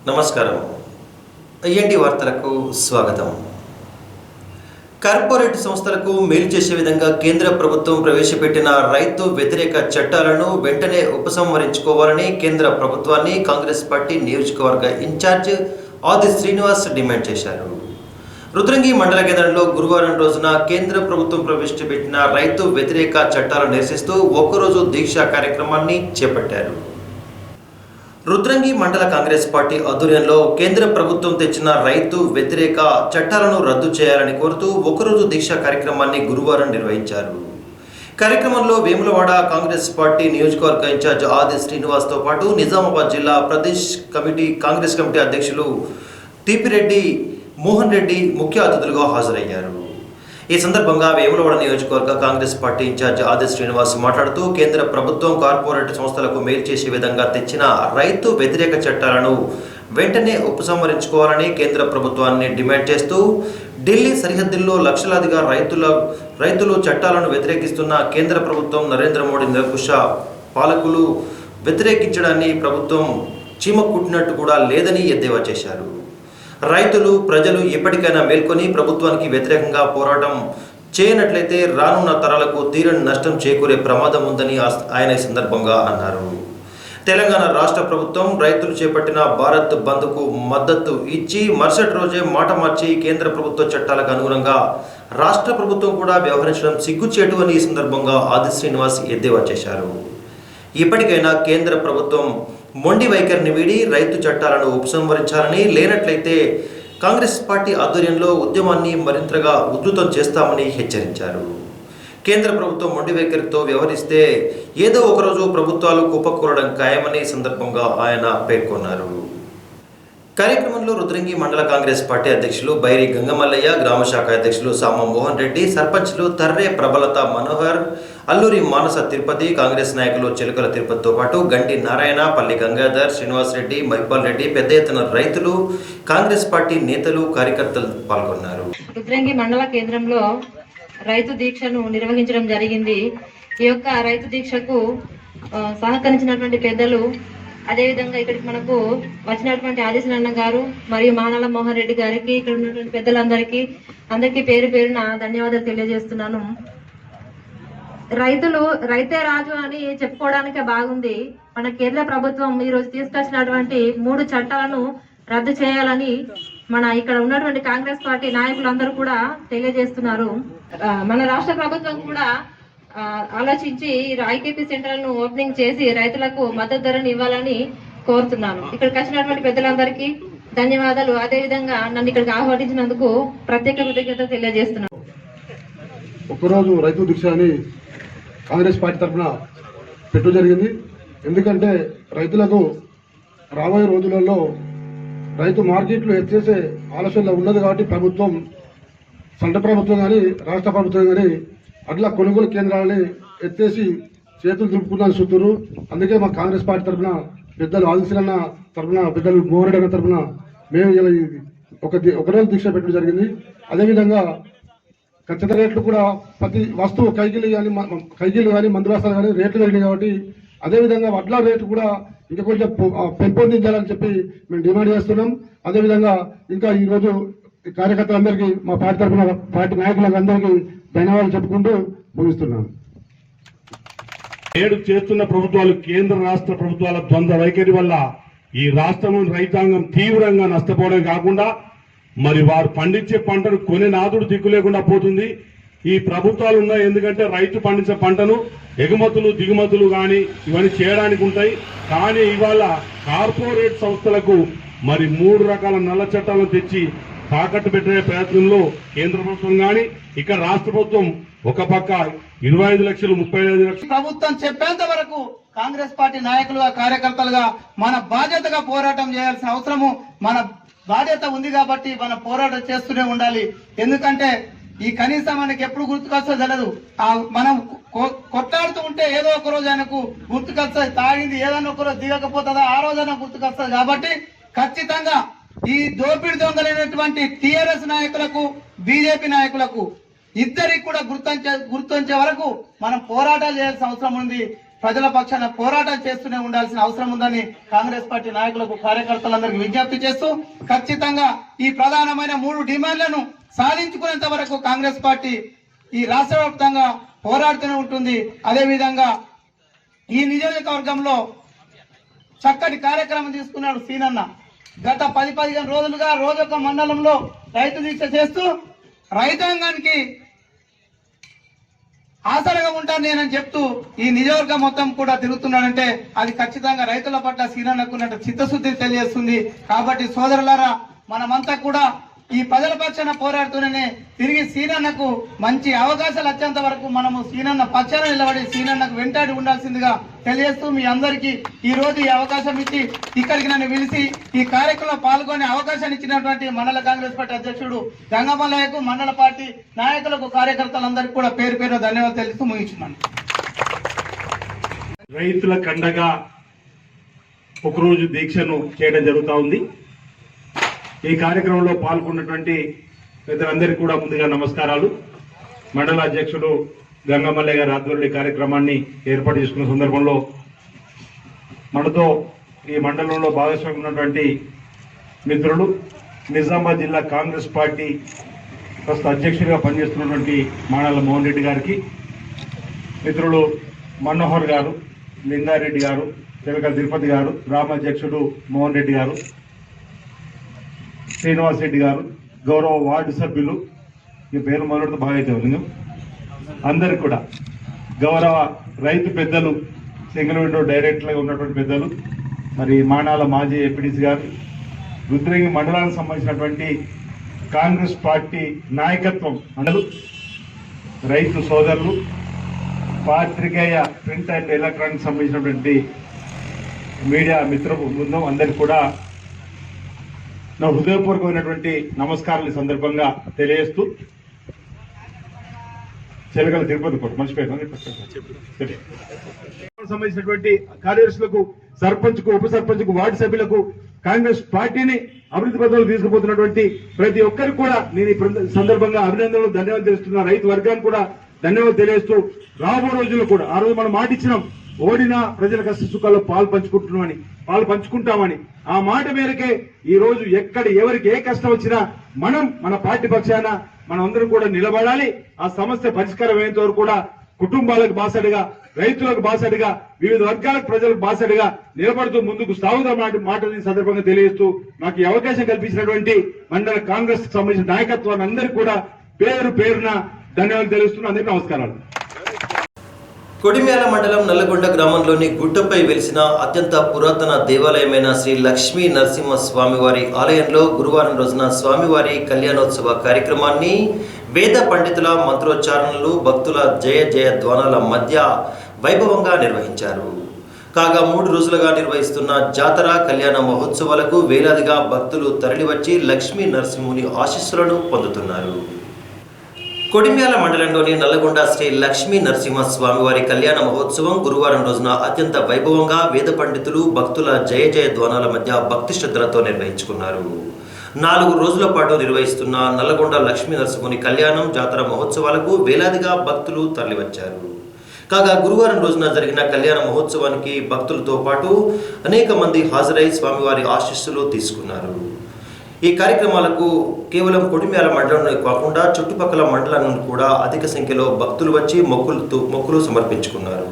నమస్కారం. ఐఎన్టీ వార్తలకు స్వాగతం. కార్పొరేట్ సంస్థలకు మేలు చేసే విధంగా కేంద్ర ప్రభుత్వం ప్రవేశపెట్టిన రైతు వ్యతిరేక చట్టాలను వెంటనే ఉపసంహరించుకోవాలని కేంద్ర ప్రభుత్వాన్ని కాంగ్రెస్ పార్టీ నియోజకవర్గ ఇన్ఛార్జ్ ఆది శ్రీనివాస్ డిమాండ్ చేశారు. రుద్రంగి మండల కేంద్రంలో గురువారం రోజున కేంద్ర ప్రభుత్వం ప్రవేశపెట్టిన రైతు వ్యతిరేక చట్టాలను నిరసిస్తూ ఒక్కరోజు దీక్ష కార్యక్రమాన్ని చేపట్టారు. రుద్రంగి మండల కాంగ్రెస్ పార్టీ ఆధ్వర్యంలో కేంద్ర ప్రభుత్వం తెచ్చిన రైతు వ్యతిరేక చట్టాలను రద్దు చేయాలని కోరుతూ ఒకరోజు దీక్ష కార్యక్రమాన్ని గురువారం నిర్వహించారు. కార్యక్రమంలో వేములవాడ కాంగ్రెస్ పార్టీ నియోజకవర్గ ఇన్ఛార్జ్ ఆది శ్రీనివాస్తో పాటు నిజామాబాద్ జిల్లా ప్రదేశ్ కాంగ్రెస్ కమిటీ అధ్యక్షులు తీపిరెడ్డి మోహన్ రెడ్డి ముఖ్య అతిథులుగా హాజరయ్యారు. ఈ సందర్భంగా వేములవాడ నియోజకవర్గ కాంగ్రెస్ పార్టీ ఇన్ఛార్జ్ ఆది శ్రీనివాస్ మాట్లాడుతూ కేంద్ర ప్రభుత్వం కార్పొరేట్ సంస్థలకు మేలు చేసే విధంగా తెచ్చిన రైతు వ్యతిరేక చట్టాలను వెంటనే ఉపసంహరించుకోవాలని కేంద్ర ప్రభుత్వాన్ని డిమాండ్ చేస్తూ ఢిల్లీ సరిహద్దుల్లో లక్షలాదిగా రైతులు చట్టాలను వ్యతిరేకిస్తున్న కేంద్ర ప్రభుత్వం నరేంద్ర మోడీ నిరంకుశ పాలకులు వ్యతిరేకించడాన్ని ప్రభుత్వం చీమకుట్టినట్టు కూడా లేదని ఎద్దేవా చేశారు. రైతులు ప్రజలు ఎప్పటికైనా మేల్కొని ప్రభుత్వానికి వ్యతిరేకంగా పోరాటం చేయనట్లయితే రానున్న తరాలకు తీరని నష్టం చేకూరే ప్రమాదం ఉందని ఆయన ఈ సందర్భంగా అన్నారు. తెలంగాణ రాష్ట్ర ప్రభుత్వం రైతులు చేపట్టిన భారత్ బంద్కు మద్దతు ఇచ్చి మరుసటి రోజే మాట మార్చి కేంద్ర ప్రభుత్వ చట్టాలకు అనుగుణంగా రాష్ట్ర ప్రభుత్వం కూడా వ్యవహరించడం సిగ్గుచేటు అని ఈ సందర్భంగా ఆది శ్రీనివాస్ ఎద్దేవా చేశారు. ఇప్పటికైనా కేంద్ర ప్రభుత్వం మొండి వైఖరిని వీడి రైతు చట్టాలను ఉపసంహరించాలని, లేనట్లయితే కాంగ్రెస్ పార్టీ ఆధ్వర్యంలో ఉద్యమాన్ని మరింతగా ఉధృతం చేస్తామని హెచ్చరించారు. కేంద్ర ప్రభుత్వం మొండి వైఖరితో వ్యవహరిస్తే ఏదో ఒకరోజు ప్రభుత్వాలు కుప్పకూలడం ఖాయమని సందర్భంగా ఆయన పేర్కొన్నారు. కార్యక్రమంలో రుద్రంగి మండల కాంగ్రెస్ పార్టీ అధ్యక్షులు బైరి గంగమల్లయ్య, గ్రామ శాఖ అధ్యక్షులు సామ మోహన్ రెడ్డి, సర్పంచ్లు తర్రే ప్రబలత మనోహర్, అల్లూరి మానస తిరుపతి, కాంగ్రెస్ నాయకులు చిలకల తిరుపతితో పాటు గంటి నారాయణ, పల్లి గంగాధర్, శ్రీనివాస్ రెడ్డి, మహిపాల్ రెడ్డి, పెద్ద ఎత్తున రైతులు, కాంగ్రెస్ పార్టీ నేతలు, కార్యకర్తలు పాల్గొన్నారు. రుద్రంగి మండల కేంద్రంలో రైతు దీక్షను నిర్వహించడం జరిగింది. ఈ యొక్క రైతు దీక్షకు సహకరించినటువంటి పెద్దలు, అదేవిధంగా ఇక్కడికి మనకు వచ్చినటువంటి ఆదిశనన్న గారు మరియు మానల మోహన్ రెడ్డి గారికి, ఇక్కడ ఉన్నటువంటి పెద్దలందరికీ పేరు పేరున ధన్యవాదాలు తెలియజేస్తున్నాను. రైతే రాజు అని చెప్పుకోవడానికే బాగుంది. మన కేంద్ర ప్రభుత్వం ఈ రోజు తీసుకొచ్చినటువంటి 3 చట్టాలను రద్దు చేయాలని మన ఇక్కడ ఉన్నటువంటి కాంగ్రెస్ పార్టీ నాయకులందరూ కూడా తెలియజేస్తున్నారు. మన రాష్ట్ర ప్రభుత్వం కూడా ఆలోచించి ఐకేపీ సెంటర్లను ఓపెనింగ్ చేసి రైతులకు మద్దతు ధరను ఇవ్వాలని కోరుతున్నాను. ఇక్కడికి వచ్చినటువంటి పెద్దలందరికీ ధన్యవాదాలు. అదేవిధంగా నన్ను ఇక్కడికి ఆహ్వానించినందుకు ప్రత్యేక కృతజ్ఞత తెలియజేస్తున్నాను. ఒకరోజు రైతు దీక్ష అని కాంగ్రెస్ పార్టీ తరఫున పెట్టడం జరిగింది. ఎందుకంటే రైతులకు రాబోయే రోజులలో రైతు మార్కెట్లు ఎత్తేసే ఆలోచనలో ఉన్నది కాబట్టి ప్రభుత్వం, సెంట్రల్ ప్రభుత్వం కానీ రాష్ట్ర ప్రభుత్వం కానీ అట్లా కొనుగోలు కేంద్రాలని ఎత్తేసి చేతులు దులుపుకుందని చూస్తున్నారు. అందుకే మా కాంగ్రెస్ పార్టీ తరఫున పెద్దలు ఆదిశీలన్న తరఫున, పెద్దలు మోహన్ రెడ్డి తరఫున మేము ఇలా ఒకరోజు దీక్ష పెట్టడం జరిగింది. అదేవిధంగా ఖచ్చితంగా రేట్లు కూడా ప్రతి వస్తువు కైకిలు కానీ మందు బస్తాలు కానీ రేట్లు పెరిగినాయి కాబట్టి అదేవిధంగా వడ్ల రేటు కూడా ఇంకా కొంచెం పెంపొందించాలని చెప్పి మేము డిమాండ్ చేస్తున్నాం. అదేవిధంగా ఇంకా ఈరోజు కార్యకర్తలందరికీ మా పార్టీ తరఫున పార్టీ నాయకులకు అందరికీ ధన్యవాదాలు చెప్పుకుంటూ ముగిస్తున్నాను. నేడు చేస్తున్న ప్రభుత్వాలు, కేంద్ర రాష్ట్ర ప్రభుత్వాల ద్వంద్వ వైఖరి వల్ల ఈ రాష్ట్రం రైతాంగం తీవ్రంగా నష్టపోవడం కాకుండా మరి వారు పండించే పంటను కొనే నాదుడు దిక్కు లేకుండా పోతుంది. ఈ ప్రభుత్వాలు ఉన్నాయి ఎందుకంటే రైతు పండించే పంటను ఎగుమతులు దిగుమతులు కానీ ఇవన్నీ చేయడానికి ఉంటాయి. కానీ ఇవాళ కార్పొరేట్ సంస్థలకు మరి 3 రకాల నల్ల చట్టాలను తెచ్చి తాకట్టు పెట్టే ప్రయత్నంలో కేంద్ర ప్రభుత్వం కానీ ఇక్కడ రాష్ట్ర ప్రభుత్వం ఒక పక్క 25 లక్షలు 35 లక్షలు ప్రభుత్వం చెప్పేంత వరకు కాంగ్రెస్ పార్టీ నాయకులుగా, కార్యకర్తలుగా మన బాధ్యతగా పోరాటం చేయాల్సిన అవసరము, మన బాధ్యత ఉంది కాబట్టి మనం పోరాటం చేస్తూనే ఉండాలి. ఎందుకంటే ఈ కనీసం మనకి ఎప్పుడు గుర్తుకొస్తో తెలియదు. మనం కొట్లాడుతూ ఉంటే ఏదో ఒక రోజు ఆయనకు గుర్తుకొస్తుంది. తాగింది ఏదైనా ఒక రోజు దిగకపోతుందా ఆ రోజైనా గుర్తుకొస్తుంది. కాబట్టి ఖచ్చితంగా ఈ దోపిడి దొంగలైనటువంటి టిఆర్ఎస్ నాయకులకు, బీజేపీ నాయకులకు ఇద్దరికి కూడా గుర్తించే వరకు మనం పోరాటాలు చేయాల్సిన అవసరం ఉంది. ప్రజల పక్షాన పోరాటం చేస్తూనే ఉండాల్సిన అవసరం ఉందని కాంగ్రెస్ పార్టీ నాయకులకు కార్యకర్తలందరికీ విజ్ఞప్తి చేస్తూ ఖచ్చితంగా ఈ ప్రధానమైన 3 డిమాండ్లను సాధించుకునేంత వరకు కాంగ్రెస్ పార్టీ ఈ రాష్ట్ర వ్యాప్తంగా పోరాడుతూనే ఉంటుంది. అదేవిధంగా ఈ నియోజకవర్గంలో చక్కటి కార్యక్రమం తీసుకున్నాడు సీనన్న. గత 10-15 రోజులుగా రోజొక మండలంలో రైతు దీక్ష చేస్తూ రైతాంగానికి ఆసరగా ఉంటాను నేనని చెప్తూ ఈ నియోజకవర్గం మొత్తం కూడా తిరుగుతున్నాడంటే అది ఖచ్చితంగా రైతుల పట్ల సీనన్నకున్నట్టు చిత్తశుద్ధి తెలియజేస్తుంది. కాబట్టి సోదరులారా, మనమంతా కూడా ఈ ప్రజల పక్షాన పోరాడుతూనే తిరిగి సీనన్నకు మంచి అవకాశాలు వచ్చేంత వరకు మనము సీనన్న పక్షాన నిలబడి సీనన్నకు వెంటాడి ఉండాల్సిందిగా తెలియజేస్తూ మీ అందరికీ ఈ రోజు ఈ అవకాశం ఇచ్చి ఇక్కడికి నన్ను పిలిచి ఈ కార్యక్రమంలో పాల్గొనే అవకాశాన్ని ఇచ్చినటువంటి మండల కాంగ్రెస్ పార్టీ అధ్యక్షుడు గంగమల్లయ్యకు, మండల పార్టీ నాయకులకు, కార్యకర్తలందరికీ కూడా పేరు పేరు ధన్యవాదాలు తెలుస్తూ ముగించున్నాను. రైతుల కండగా ఒకరోజు దీక్షను చేయడం జరుగుతూ ఉంది. ఈ కార్యక్రమంలో పాల్గొన్నటువంటి పెద్దలందరికీ కూడా ముందుగా నమస్కారాలు. మండల అధ్యక్షుడు గంగమల్లయ్య గారి ఆధ్వర్యంలో ఈ కార్యక్రమాన్ని ఏర్పాటు చేసుకున్న సందర్భంలో మనతో ఈ మండలంలో భాగస్వామ్యం ఉన్నటువంటి మిత్రులు, నిజామాబాద్ జిల్లా కాంగ్రెస్ పార్టీ ప్రస్తుత అధ్యక్షుడిగా పనిచేస్తున్నటువంటి మానాల మోహన్ రెడ్డి గారికి, మిత్రులు మనోహర్ గారు, లింగారెడ్డి గారు, చిలక తిరుపతి గారు, గ్రామ అధ్యక్షుడు మోహన్ రెడ్డి గారు, శ్రీనివాస్ రెడ్డి గారు, గౌరవ వార్డు సభ్యులు, ఈ పేరు మొదలుతో బాగా అయితే అందరికి కూడా, గౌరవ రైతు పెద్దలు, సింగిల్ విండో డైరెక్టర్గా ఉన్నటువంటి పెద్దలు, మరి మానాల మాజీ ఎంపీటీసీ గారు, రుద్రంగి మండలానికి సంబంధించినటువంటి కాంగ్రెస్ పార్టీ నాయకత్వం అందరూ, రైతు సోదరులు, పాత్రికేయ ప్రింట్ అండ్ ఎలక్ట్రానిక్ సంబంధించినటువంటి మీడియా మిత్ర బృందం అందరికి కూడా నా హృదయపూర్వకమైనటువంటి నమస్కారాలు ఈ సందర్భంగా తెలియజేస్తూ, చెలగల తిరుపతి కోట సంబంధించినటువంటి కార్యదర్శులకు, సర్పంచ్కు, ఉప సర్పంచ్కు, వార్డు సభ్యులకు, కాంగ్రెస్ పార్టీని అభివృద్ధి పథకాలు తీసుకుపోతున్నటువంటి ప్రతి ఒక్కరికి కూడా నేను ఈ సందర్భంగా అభినందనలు, ధన్యవాదాలు తెలుస్తున్నా. రైతు వర్గానికి కూడా ధన్యవాదాలు తెలియజేస్తూ, రాబో రోజుల్లో కూడా ఆ రోజు మనం మాట ఇచ్చినాం, ఓడినా ప్రజల కష్ట సుఖాల్లో పాలు పంచుకుంటామని. ఆ మాట మేరకే ఈ రోజు ఎక్కడ ఎవరికి ఏ కష్టం వచ్చినా మనం మన పార్టీ పక్షాన మనం అందరం కూడా నిలబడాలి. ఆ సమస్య పరిష్కారం అయ్యేంత వరకు కూడా కుటుంబాలకు బాసడిగా, రైతులకు బాసడిగా, వివిధ వర్గాలకు ప్రజలకు బాసడిగా నిలబడుతూ ముందుకు సాగుదాం మాటలు ఈ సందర్భంగా తెలియజేస్తూ, నాకు ఈ అవకాశం కల్పించినటువంటి మండల కాంగ్రెస్ కు సంబంధించిన నాయకత్వాన్ని అందరికీ కూడా పేరు పేరున ధన్యవాదాలు తెలుస్తున్నా. అందరికీ నమస్కారాలు. కొడిమ్యాల మండలం నల్లగొండ గ్రామంలోని గుట్టపై వెలిసిన అత్యంత పురాతన దేవాలయమైన శ్రీ లక్ష్మీ నరసింహ స్వామివారి ఆలయంలో గురువారం రోజున స్వామివారి కళ్యాణోత్సవ కార్యక్రమాన్ని వేద పండితుల మంత్రోచ్చారణలు, భక్తుల జయ జయ ధ్వానాల మధ్య వైభవంగా నిర్వహించారు. కాగా 3 రోజులుగా నిర్వహిస్తున్న జాతర కళ్యాణ మహోత్సవాలకు వేలాదిగా భక్తులు తరలివచ్చి లక్ష్మీ నరసింహుని ఆశీస్సులను పొందుతున్నారు. కొడిమ్యాల మండలంలోని నల్లగొండ శ్రీ లక్ష్మీ నరసింహ స్వామివారి కళ్యాణ మహోత్సవం గురువారం రోజున అత్యంత వైభవంగా వేద పండితులు, భక్తుల జయ జయ ధ్వానాల మధ్య భక్తి శ్రద్ధలతో నిర్వహించుకున్నారు. 4 రోజుల పాటు నిర్వహిస్తున్న నల్లగొండ లక్ష్మీ నరసింహుని కళ్యాణం, జాతర మహోత్సవాలకు వేలాదిగా భక్తులు తరలివచ్చారు. కాగా గురువారం రోజున జరిగిన కళ్యాణ మహోత్సవానికి భక్తులతో పాటు అనేక మంది హాజరై స్వామివారి ఆశీస్సులు తీసుకున్నారు. ఈ కార్యక్రమాలకు కేవలం కొడిమ్యాల మండలంలో కాకుండా చుట్టుపక్కల మండలాల నుండి కూడా అధిక సంఖ్యలో భక్తులు వచ్చి మొక్కులు సమర్పించుకున్నారు.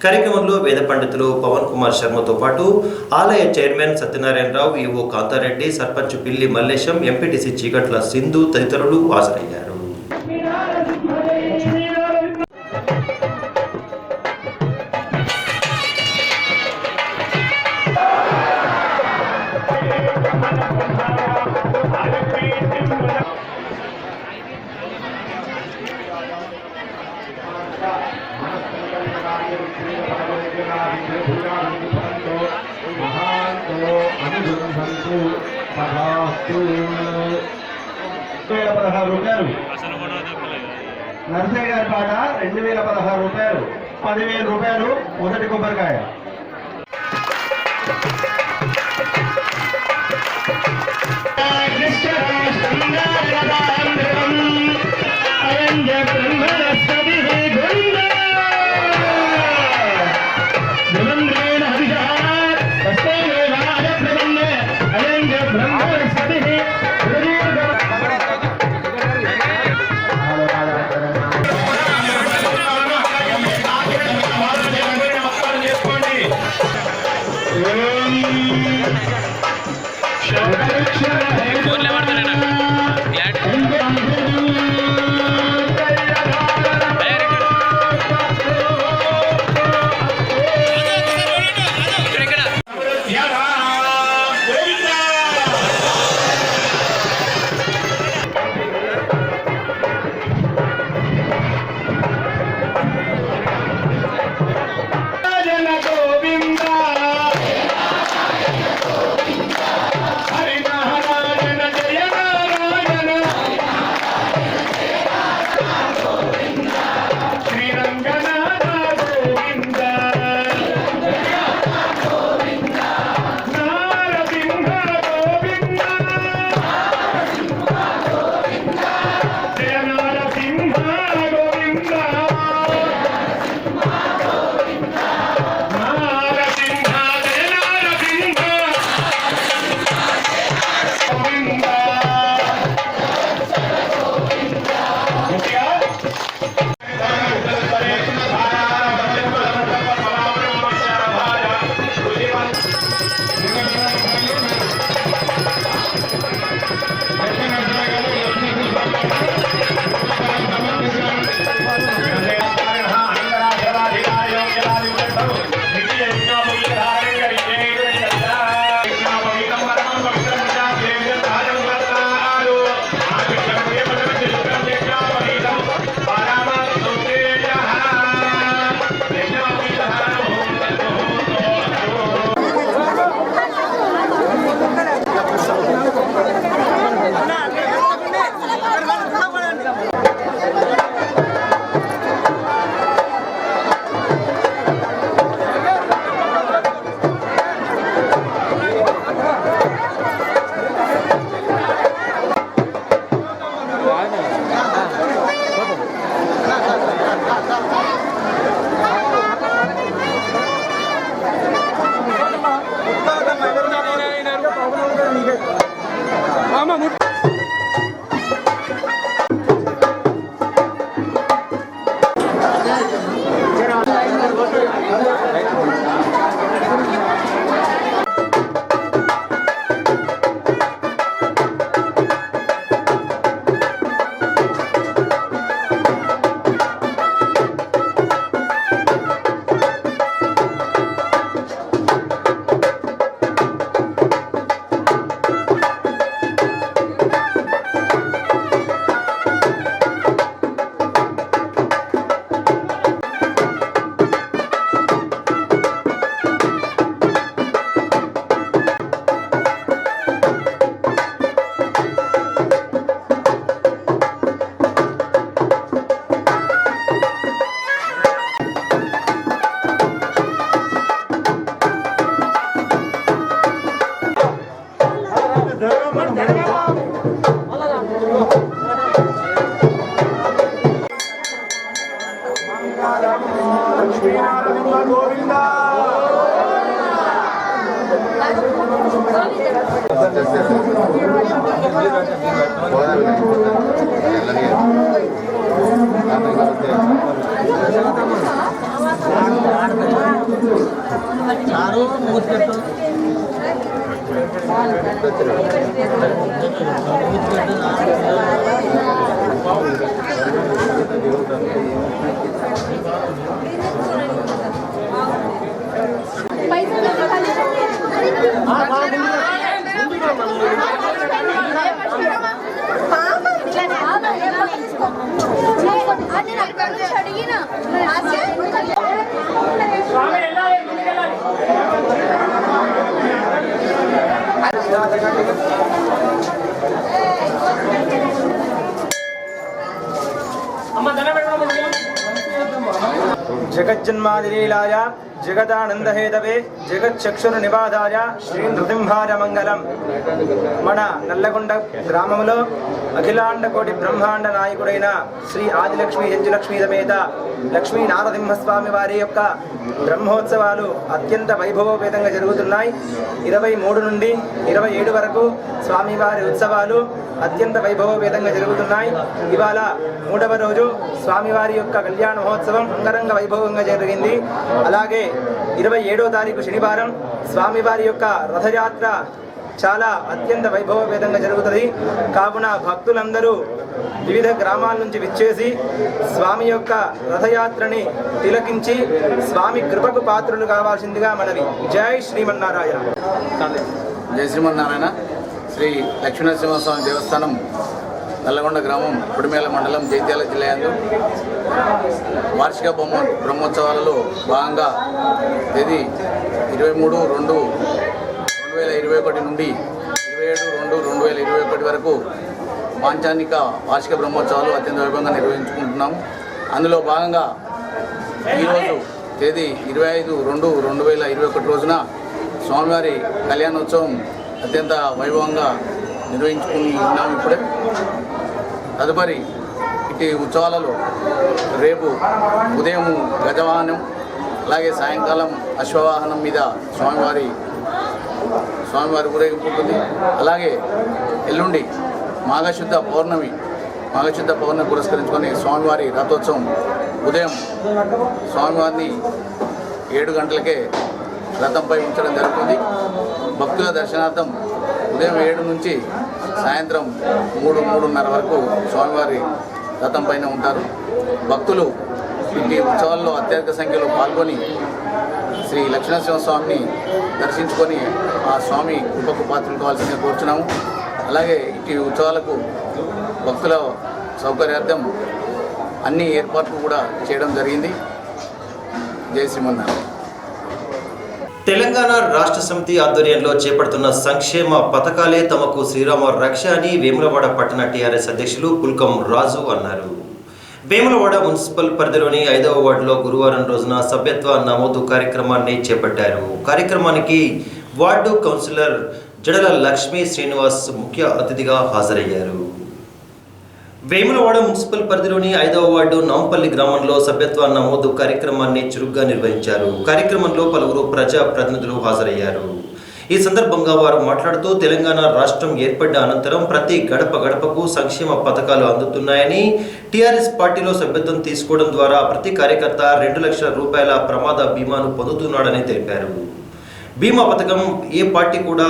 కార్యక్రమంలో వేద పండితులు పవన్ కుమార్ శర్మతో పాటు ఆలయ చైర్మన్ సత్యనారాయణరావు, ఈవో కాంతారెడ్డి, సర్పంచ్ పిల్లి మల్లేశం, ఎంపీటీసీ చీకట్ల సింధు తదితరులు హాజరయ్యారు. రూపాయలు నర్సయ్య గారి పాట 2016 రూపాయలు, 10,000 రూపాయలు మొదటి కొబ్బరికాయ. జగజ్జన్మాదిలీలాయ జగదానందహేతవే జగచ్చక్షుర్నివాదాయ శ్రీ నృసింహాయ మంగళం. మన నల్లగొండ గ్రామంలో అఖిలాండ కోటి బ్రహ్మాండ నాయకుడైన శ్రీ ఆదిలక్ష్మి హెజ్జలక్ష్మీ సమేత లక్ష్మీ నారసింహస్వామి వారి యొక్క బ్రహ్మోత్సవాలు అత్యంత వైభవోపేతంగా జరుగుతున్నాయి. 23 నుండి 27 వరకు స్వామివారి ఉత్సవాలు అత్యంత వైభవోపేతంగా జరుగుతున్నాయి. ఇవాళ 3వ రోజు స్వామివారి యొక్క కళ్యాణ మహోత్సవం అంగరంగ వైభవంగా జరిగింది. అలాగే 27వ తారీఖు శనివారం స్వామివారి యొక్క రథయాత్ర చాలా అత్యంత వైభవపేతంగా జరుగుతుంది. కావున భక్తులందరూ వివిధ గ్రామాల నుంచి విచ్చేసి స్వామి యొక్క రథయాత్రని తిలకించి స్వామి కృపకు పాత్రులు కావాల్సిందిగా మనవి. జై శ్రీమన్నారాయణ. జై శ్రీమన్నారాయణ. శ్రీ లక్ష్మీనరసింహస్వామి దేవస్థానం నల్లగొండ గ్రామం పుడిమేల మండలం జైత్యాల జిల్లా యందు వార్షిక బ్రహ్మోత్సవాలలో భాగంగా తేదీ 23/2/2021 నుండి 27/2/2021 వరకు పాంచానిక వార్షిక బ్రహ్మోత్సవాలు అత్యంత వైభవంగా నిర్వహించుకుంటున్నాము. అందులో భాగంగా ఈరోజు తేదీ 25/2/2021 రోజున స్వామివారి కళ్యాణోత్సవం అత్యంత వైభవంగా నిర్వహించుకుని ఉన్నాము. ఇప్పుడే తదుపరి ఇటు ఉత్సవాలలో రేపు ఉదయం గజవాహనం, అలాగే సాయంకాలం అశ్వవాహనం మీద స్వామివారి ఊరేగింపు ఉంటుంది. అలాగే ఎల్లుండి మాఘశుద్ధ పౌర్ణమి పురస్కరించుకొని స్వామివారి రథోత్సవం ఉదయం స్వామివారిని 7 గంటలకే రథంపై ఉంచడం జరుగుతుంది. భక్తుల దర్శనార్థం ఉదయం 7 నుంచి సాయంత్రం 3-3:30 వరకు స్వామివారి రథం పైన ఉంటారు. భక్తులు ఈ ఉత్సవాల్లో అత్యధిక సంఖ్యలో పాల్గొని శ్రీ లక్ష్మీనరసింహస్వామిని దర్శించుకొని ఆ స్వామి కృపకు పాత్రలు కావాల్సిందిగా కోరుచున్నాము. అలాగే ఈ ఉత్సవాలకు భక్తుల సౌకర్యార్థం అన్ని ఏర్పాట్లు కూడా చేయడం జరిగింది. జై శ్రీమన్నారాయణ. తెలంగాణ రాష్ట్ర సమితి ఆధ్వర్యంలో చేపడుతున్న సంక్షేమ పథకాలే తమకు శ్రీరామ రక్ష అని వేములవాడ పట్టణ టీఆర్ఎస్ అధ్యక్షులు పుల్కం రాజు అన్నారు. వేములవాడ మున్సిపల్ పరిధిలోని 5వ వార్డులో గురువారం రోజున సభ్యత్వ నమోదు కార్యక్రమాన్ని చేపట్టారు. కార్యక్రమానికి వార్డు కౌన్సిలర్ జడల లక్ష్మీ శ్రీనివాస్ ముఖ్య అతిథిగా హాజరయ్యారు. వేములవాడ మున్సిపల్ పరిధిలోని 5వ వార్డు నాంపల్లి గ్రామంలో సభ్యత్వ నమోదు కార్యక్రమాన్ని చురుగ్గా నిర్వహించారు. కార్యక్రమంలో పలువురు ప్రజా ప్రతినిధులు హాజరయ్యారు. ఈ సందర్భంగా వారు మాట్లాడుతూ తెలంగాణ రాష్ట్రం ఏర్పడ్డ అనంతరం ప్రతి గడప గడపకు సంక్షేమ పథకాలు అందుతున్నాయని, టీఆర్ఎస్ పార్టీలో సభ్యత్వం తీసుకోవడం ద్వారా ప్రతి కార్యకర్త 2 లక్షల రూపాయల ప్రమాద బీమాను పొందుతున్నాడని తెలిపారు. బీమా పథకం ఏ పార్టీ కూడా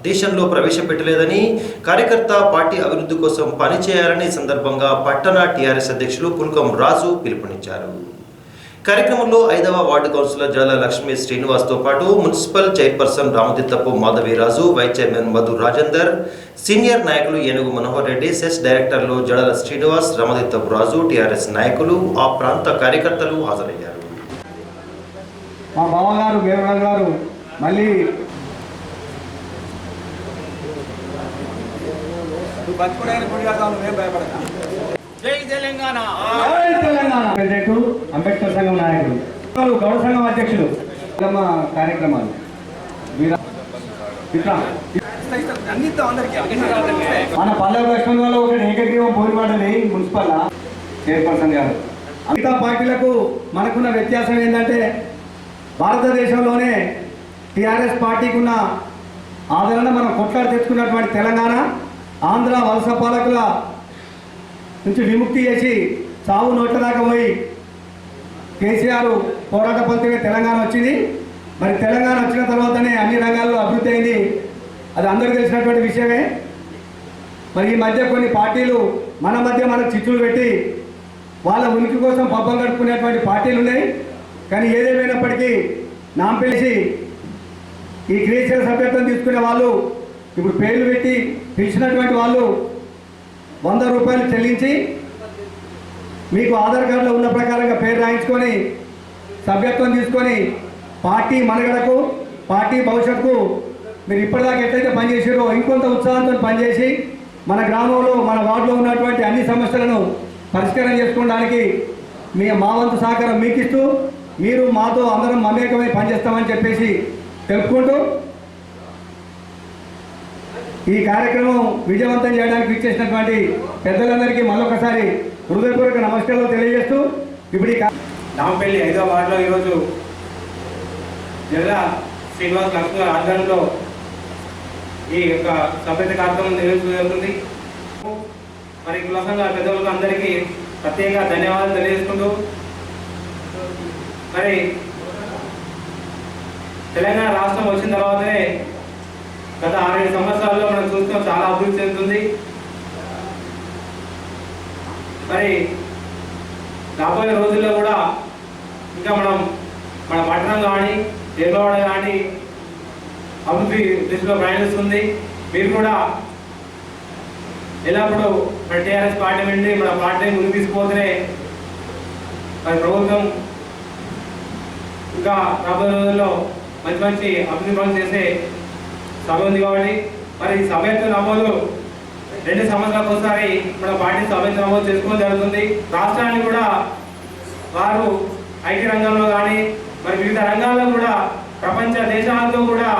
దేశంలో ప్రవేశపెట్టలేదని, కార్యకర్త పార్టీ అభివృద్ధి కోసం పనిచేయాలని సందర్భంగా పట్టణ టీఆర్ఎస్ అధ్యక్షులు పుల్కం రాజు పిలుపునిచ్చారు. కార్యక్రమంలో 5వ వార్డు కౌన్సిలర్ జడల లక్ష్మీ శ్రీనివాస్తో పాటు municipal chairperson Ramadittapu Madhaviraju, vice chairman Madhu Rajender, senior నాయకులు ఏనుగు మనోహర్ రెడ్డి, సెస్ డైరెక్టర్లు జడల శ్రీనివాస్, రామదిత్తపు రాజు, టీఆర్ఎస్ నాయకులు, ఆ ప్రాంత కార్యకర్తలు హాజరయ్యారు. మా బావగారు వేమరాజు గారు మళ్ళీ జై తెలంగాణ. ప్రెసిడెంట్, అంబేద్కర్ సంఘం నాయకులు, గౌడ సంఘం అధ్యక్షులు, కార్యక్రమాలు మన పల్లె లక్ష్మణ్ వల్ల ఒకటి ఏకగ్రీవం పోయినవాడని మున్సిపల్ చైర్పర్సన్ గారు. మిగతా పార్టీలకు మనకున్న వ్యత్యాసం ఏంటంటే భారతదేశంలోనే టీఆర్ఎస్ పార్టీకి ఉన్న ఆదరణ మనం కొట్లాడి తెచ్చుకున్నటువంటి తెలంగాణ ఆంధ్ర వలస పాలకుల నుంచి విముక్తి చేసి చావు నోట్ల దాకా పోయి కేసీఆర్ పోరాట ఫలితమే తెలంగాణ వచ్చింది. మరి తెలంగాణ వచ్చిన తర్వాతనే అన్ని రంగాల్లో అభివృద్ధి అయింది, అది అందరికీ తెలిసినటువంటి విషయమే. మరి ఈ మధ్య కొన్ని పార్టీలు మన మధ్య మనకు చిచ్చులు పెట్టి వాళ్ళ ఉనికి కోసం పబ్బం గడుపుకునేటువంటి పార్టీలు ఉన్నాయి. కానీ ఏదేమైనప్పటికీ నాంపేసి ఈ క్రియేషన్ సభ్యత్వం తీసుకునే వాళ్ళు ఇప్పుడు పేర్లు పెట్టి పిలిచినటువంటి వాళ్ళు 100 రూపాయలు చెల్లించి మీకు ఆధార్ కార్డులో ఉన్న ప్రకారంగా పేరు రాయించుకొని సభ్యత్వం తీసుకొని పార్టీ మనుగడకు పార్టీ భవిష్యత్తుకు మీరు ఇప్పటిదాకా ఎట్లయితే పనిచేసారో ఇంకొంత ఉత్సాహంతో పనిచేసి మన గ్రామంలో మన వార్డులో ఉన్నటువంటి అన్ని సమస్యలను పరిష్కారం చేసుకోవడానికి మా వంతు సహకారం మీకు ఇస్తూ మీరు మాతో అందరం మమేకమై పనిచేస్తామని చెప్పేసి తెలుపుకుంటూ ఈ కార్యక్రమం విజయవంతం చేయడానికి ఇచ్చేసినటువంటి పెద్దలందరికీ మరొకసారి హృదయపూర్వక నమస్కారాలు తెలియజేస్తూ ఇప్పుడు నాంపల్లి 5వ వార్డులో ఈరోజు జిల్లా శ్రీనివాస్ లక్ష్మీ ఆధ్వర్యంలో ఈ యొక్క సభ్యత కార్యక్రమం నిర్వహించబడుతుంది. మరి కుల సంఘ పెద్దలకు అందరికీ ప్రత్యేక ధన్యవాదాలు తెలియజేసుకుంటూ మరి తెలంగాణ రాష్ట్రం వచ్చిన తర్వాతనే గత 6-7 సంవత్సరాల్లో మనం చూస్తాం చాలా అభివృద్ధి చెందుతుంది. మరి రాబోయే రోజుల్లో కూడా ఇంకా మన పట్టణం కానీ దేవాడ కానీ అభివృద్ధి దృష్టిలో ప్రయాణిస్తుంది. మీరు కూడా ఎల్లప్పుడూ మన టీఆర్ఎస్ పార్టీ నుండి మన పార్టీని ముందుకు తీసుకుపోతేనే మరి ప్రభుత్వం ఇంకా రాబోయే రోజుల్లో మంచి మంచి అభివృద్ధి పనులు చేసే సభ ఉంది. కాబట్టి మరి సభ్యత్వ నమోదు 2 సంవత్సరాలకు ఒకసారి మన పార్టీ సభ్యత్వ నమోదు చేసుకోవడం జరుగుతుంది. రాష్ట్రాన్ని కూడా వారు ఐటీ రంగంలో కానీ మరి వివిధ రంగాల్లో కూడా ప్రపంచ దేశాలతో కూడా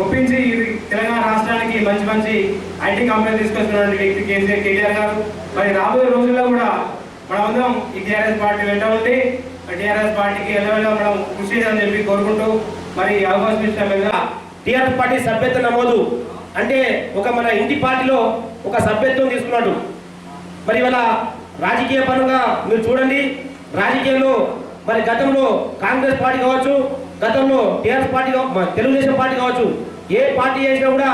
ఒప్పించి తెలంగాణ రాష్ట్రానికి మంచి మంచి ఐటీ కంపెనీ తీసుకొస్తున్నటువంటి వ్యక్తి కేటీఆర్ గారు. మరి రాబోయే రోజుల్లో కూడా మనమందరం ఈ టీఆర్ఎస్ పార్టీ వెంట ఉండి టీఆర్ఎస్ పార్టీకి ఎల్లవెల్ల మనం కృషి చేయాలని చెప్పి కోరుకుంటూ మరి అవకాశం ఇచ్చిన టీఆర్ఎస్ పార్టీ సభ్యత్వ నమోదు అంటే మన ఇంటి పార్టీలో ఒక సభ్యత్వం తీసుకున్నాడు. మరి ఇవాళ రాజకీయ పరంగా మీరు చూడండి, రాజకీయంలో మరి గతంలో కాంగ్రెస్ పార్టీ కావచ్చు, గతంలో టీఆర్ఎస్ పార్టీ తెలుగుదేశం పార్టీ కావచ్చు, ఏ పార్టీ చేసినా కూడా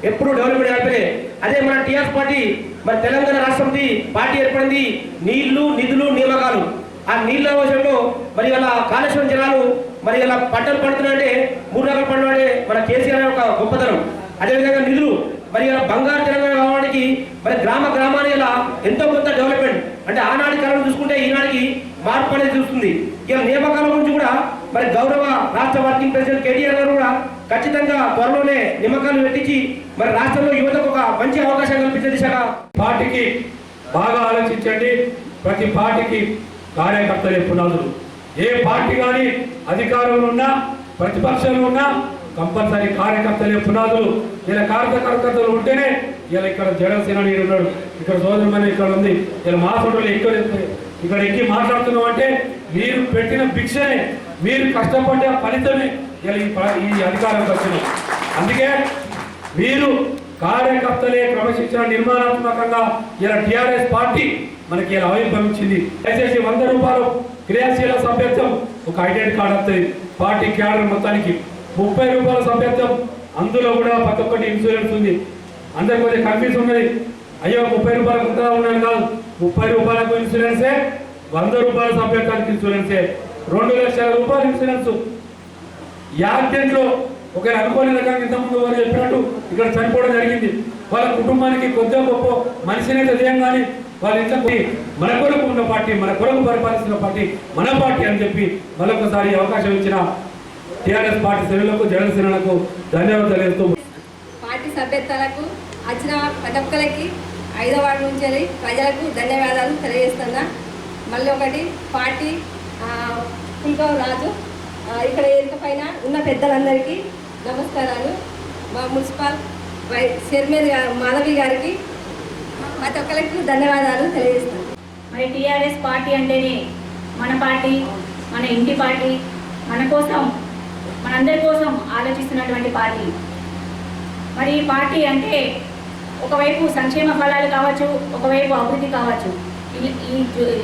ఎప్పుడు డెవలప్మెంట్ అయిపోయి. అదే మన టీఆర్ఎస్ పార్టీ మరి తెలంగాణ రాష్ట్రంకి పార్టీ ఏర్పడింది. నీళ్లు నిధులు నియామకాలు, ఆ నీళ్ళ విషయంలో మరి ఇలా కాళేశ్వరం జనాలు మరి ఇలా పంటలు పండుతున్నాయంటే 3 రకాల పంటలు అంటే మన కేసీఆర్ యొక్క గొప్పతనం. అదేవిధంగా నిధులు మరి ఇలా బంగారు తెలంగాణ కావడానికి మరి గ్రామాన్ని ఇలా ఎంతో కొంత డెవలప్మెంట్ అంటే ఆనాటి కాలం చూసుకుంటే ఈనాటికి మార్పు అనేది చూస్తుంది. ఇలా నియామకాల గురించి కూడా మరి గౌరవ రాష్ట్ర వర్కింగ్ ప్రెసిడెంట్ కేటీఆర్ గారు కూడా ఖచ్చితంగా త్వరలోనే నియామకాలు పెట్టించి మరి రాష్ట్రంలో యువతకు ఒక మంచి అవకాశం కల్పించే దిశగా పార్టీకి బాగా ఆలోచించండి. ప్రతి పార్టీకి కార్యకర్తలే పునాదులు. ఏ పార్టీ కానీ అధికారంలో ఉన్నా ప్రతిపక్షంలో ఉన్నా కంపల్సరీ కార్యకర్తలే పునాదులు. ఇలా కార్యకర్తలు ఉంటేనే ఇలా ఇక్కడ జనసేన నీరు ఉన్నాడు, ఇక్కడ సోదరుమని ఇక్కడ ఉంది, ఇలా మా సోదరులు ఇక్కడ ఎక్కి మాట్లాడుతున్నాం అంటే మీరు పెట్టిన భిక్షనే, మీరు కష్టపడ్డ ఫలితమే ఇలా ఈ అధికారంకి వచ్చినాం. అందుకే మీరు కార్యకర్తలే క్రమశిక్షణ నిర్మాణాత్మకంగా ఇలా టీఆర్ఎస్ పార్టీ మనకి ఇలా ఆవిర్భవించింది. దయచేసి 100 రూపాయలు క్రియాశీల సభ్యత్వం ఒక ఐడెంటిటీ కార్డు వస్తుంది పార్టీ క్యాడర్ మొత్తానికి. 30 రూపాయల సభ్యత్వం, అందులో కూడా ప్రతి ఒక్కటి ఇన్సూరెన్స్ ఉంది. అందరికి కొద్దిగా కన్ఫ్యూజ్ ఉన్నది, అయ్యో 30 రూపాయలకు ఉందా ఉన్నది కాదు, 30 రూపాయలకు ఇన్సూరెన్సే, 100 రూపాయల సభ్యత్వానికి ఇన్సూరెన్సే, 2 లక్షల రూపాయల ఇన్సూరెన్స్. యాక్సిడెంట్లో ఒక అనుకోని రకంగా ఇంతకుముందు వారు చెప్పినట్టు ఇక్కడ చనిపోవడం జరిగింది. వాళ్ళ కుటుంబానికి కొద్దిగా గొప్ప మనిషినే తెలియం కానీ వాళ్ళ ఇంట్లో మన కొరకు ఉన్న పార్టీ, మన కొరకు పరిపాలిస్తున్న పార్టీ మన పార్టీ అని చెప్పి మరొకసారి అవకాశం ఇచ్చిన టీఆర్ఎస్ పార్టీ శ్రేణులకు జనసేనలకు ధన్యవాదాలు తెలియజేస్తూ పార్టీ సభ్యతలకు వచ్చిన ప్రతి ఒక్కరికి 5వ వార్డు నుంచి ప్రజలకు ధన్యవాదాలు తెలియజేస్తున్నా. మళ్ళీ ఒకటి పార్టీ పుల్కవ రాజు ఇక్కడ వేదిక పైన ఉన్న పెద్దలందరికీ నమస్కారాలు. మా మున్సిపల్ చైర్మన్ మాధవి గారికి ప్రతి ఒక్కరికి ధన్యవాదాలు తెలియజేస్తాను. మరి టీఆర్ఎస్ పార్టీ అంటేనే మన పార్టీ, మన ఇంటి పార్టీ, మన కోసం మనందరి కోసం ఆలోచిస్తున్నటువంటి పార్టీ. మరి ఈ పార్టీ అంటే ఒకవైపు సంక్షేమ ఫలాలు కావచ్చు, ఒకవైపు అభివృద్ధి కావచ్చు,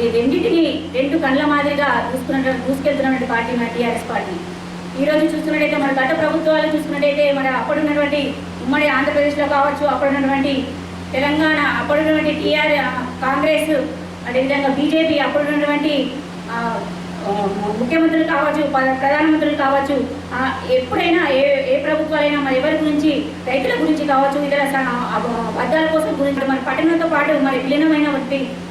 ఈ రెండింటిని రెండు కళ్ళ మాదిరిగా దూసుకెళ్తున్నటువంటి పార్టీ మన టీఆర్ఎస్ పార్టీ. ఈరోజు చూస్తున్నట్టయితే మన గత ప్రభుత్వాలు చూసుకున్నట్టయితే మన అప్పుడున్నటువంటి ఉమ్మడి ఆంధ్రప్రదేశ్లో కావచ్చు, అప్పుడున్నటువంటి తెలంగాణ, అప్పుడున్నటువంటి కాంగ్రెస్, అదేవిధంగా బీజేపీ, అప్పుడున్నటువంటి ముఖ్యమంత్రులు కావచ్చు, ప్రధానమంత్రులు కావచ్చు, ఎప్పుడైనా ఏ ప్రభుత్వాలైనా మరి ఎవరి గురించి, రైతుల గురించి కావచ్చు, ఇతర వర్గాల కోసం గురించి మన పట్టణంతో పాటు మరి విలీనమైన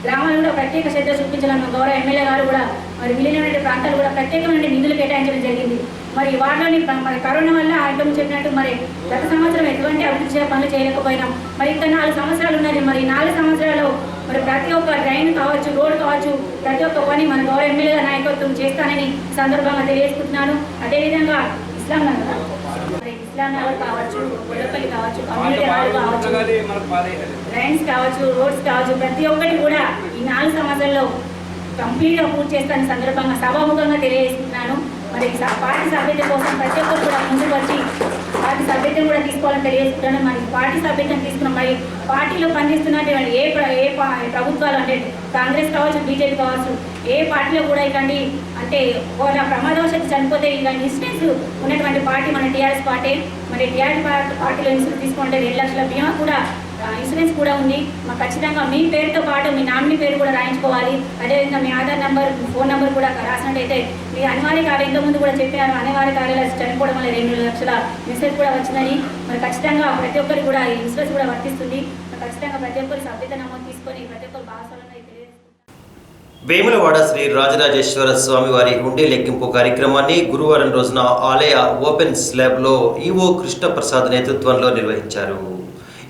గ్రామాలు కూడా ప్రత్యేక శ్రద్ధ చూపించాలని గౌరవ ఎమ్మెల్యే గారు కూడా మరి విలీనమైన ప్రాంతాలు కూడా ప్రత్యేకమైన నిధులు కేటాయించడం జరిగింది. మరి వాటిలోని మరి కరోనా వల్ల ఆయనకు చెప్పినట్టు మరి గత సంవత్సరం ఎటువంటి అభివృద్ధి పనులు చేయలేకపోయినాం. మరి ఇంకా 4 సంవత్సరాలు ఉన్నది. మరి 4 సంవత్సరాలు మరి ప్రతి ఒక్క డ్రైన్ కావచ్చు, రోడ్ కావచ్చు, ప్రతి ఒక్క పని మన గౌరవ ఎమ్మెల్యే నాయకత్వం చేస్తానని సందర్భంగా తెలియజేసుకుంటున్నాను. అదేవిధంగా ఇస్లాం నగర్ కావచ్చు, గొడవపల్లి కావచ్చు, కమ్యూనిటీ హాల్ కావచ్చు, డ్రైన్స్ కావచ్చు, రోడ్స్ కావచ్చు, ప్రతి ఒక్కటి కూడా ఈ 4 సంవత్సరాల్లో కంప్లీట్గా పూర్తి చేస్తానని సందర్భంగా సభాముఖంగా తెలియజేస్తున్నాను. మరి పార్టీ సభ్యత కోసం ప్రతి ఒక్కరు కూడా ముందుకు వచ్చి పార్టీ సభ్యత్వం కూడా తీసుకోవాలని తెలియజేస్తున్నాను. మరి పార్టీ సభ్యత్వం తీసుకున్నాం. మరి పార్టీలో పనిచేస్తున్నటువంటి ఏ ప్రభుత్వాలు అంటే కాంగ్రెస్ కావచ్చు, బీజేపీ కావచ్చు, ఏ పార్టీలో కూడా ఇలాంటి అంటే వాళ్ళ ప్రమాదవశాత్తు చనిపోతే ఇలాంటి ఇన్సూరెన్స్ ఉన్నటువంటి పార్టీ మన టీఆర్ఎస్ పార్టీ. మరి టీఆర్ఎస్ పార్టీలో ఇన్సూరెన్స్ తీసుకుంటే 2 లక్షల బీమా కూడా ఇన్సూరెన్స్ కూడా ఉంది. మాకు ఖచ్చితంగా మీ పేరుతో పాటు మీ నామినీ పేరు కూడా రాయించుకోవాలి. అదేవిధంగా మీ ఆధార్ నెంబర్, ఫోన్ నెంబర్ కూడా రాసినట్టయితే మీ అనివార్య కార్యాలయం ఇంతకుముందు కూడా చెప్పారు, అనివార్య కార్యాలయాలు చనిపోవడం వల్ల 2 లక్షల మెసేజ్ కూడా వచ్చిందని. మరి ఖచ్చితంగా ప్రతి ఒక్కరికి కూడా ఈ ఇన్సూరెన్స్ కూడా వర్తిస్తుంది. ఖచ్చితంగా ప్రతి ఒక్కరు సభ్యత నమోదు తీసుకొని ప్రతి ఒక్కరు భాగస్వామ్యం వేములవాడ శ్రీ రాజరాజేశ్వర స్వామివారి హుండీ లెక్కింపు కార్యక్రమాన్ని గురువారం రోజున ఆలయ ఓపెన్ స్లాబ్లో ఈవో కృష్ణప్రసాద్ నేతృత్వంలో నిర్వహించారు.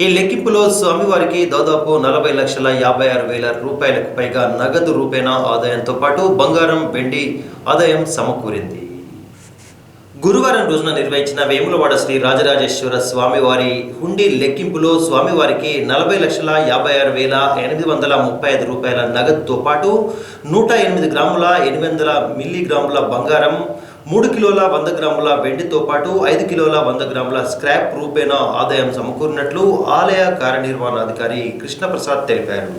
ఈ లెక్కింపులో స్వామివారికి దాదాపు 40,56,000 రూపాయలకు పైగా నగదు రూపేణా ఆదాయంతో పాటు బంగారం, వెండి ఆదాయం సమకూరింది. గురువారం రోజున నిర్వహించిన వేములవాడ శ్రీ రాజరాజేశ్వర స్వామివారి హుండీ లెక్కింపులో స్వామివారికి 40,56,835 రూపాయల నగదుతో పాటు 108 గ్రాముల 800 మిల్లీగ్రాముల బంగారం, 3 కిలోల 100 గ్రాముల వెండితో పాటు 5 కిలోల 100 గ్రాముల స్క్రాప్ రూపేణా ఆదాయం సమకూరినట్లు ఆలయ కార్యనిర్వహణాధికారి కృష్ణప్రసాద్ తెలిపారు.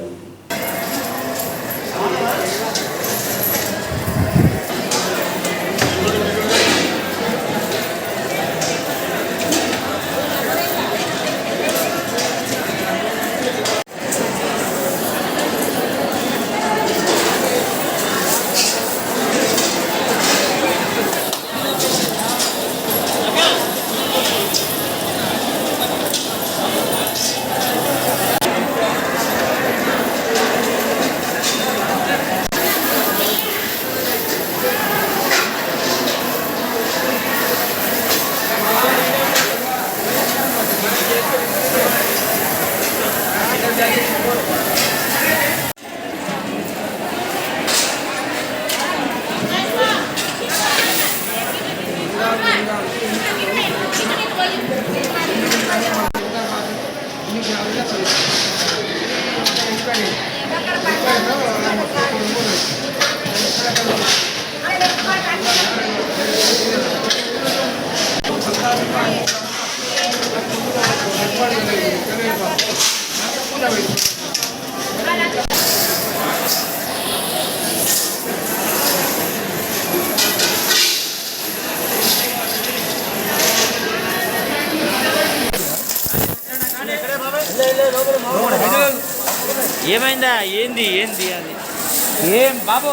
ఏమైందా? ఏంది అని ఏం బాబు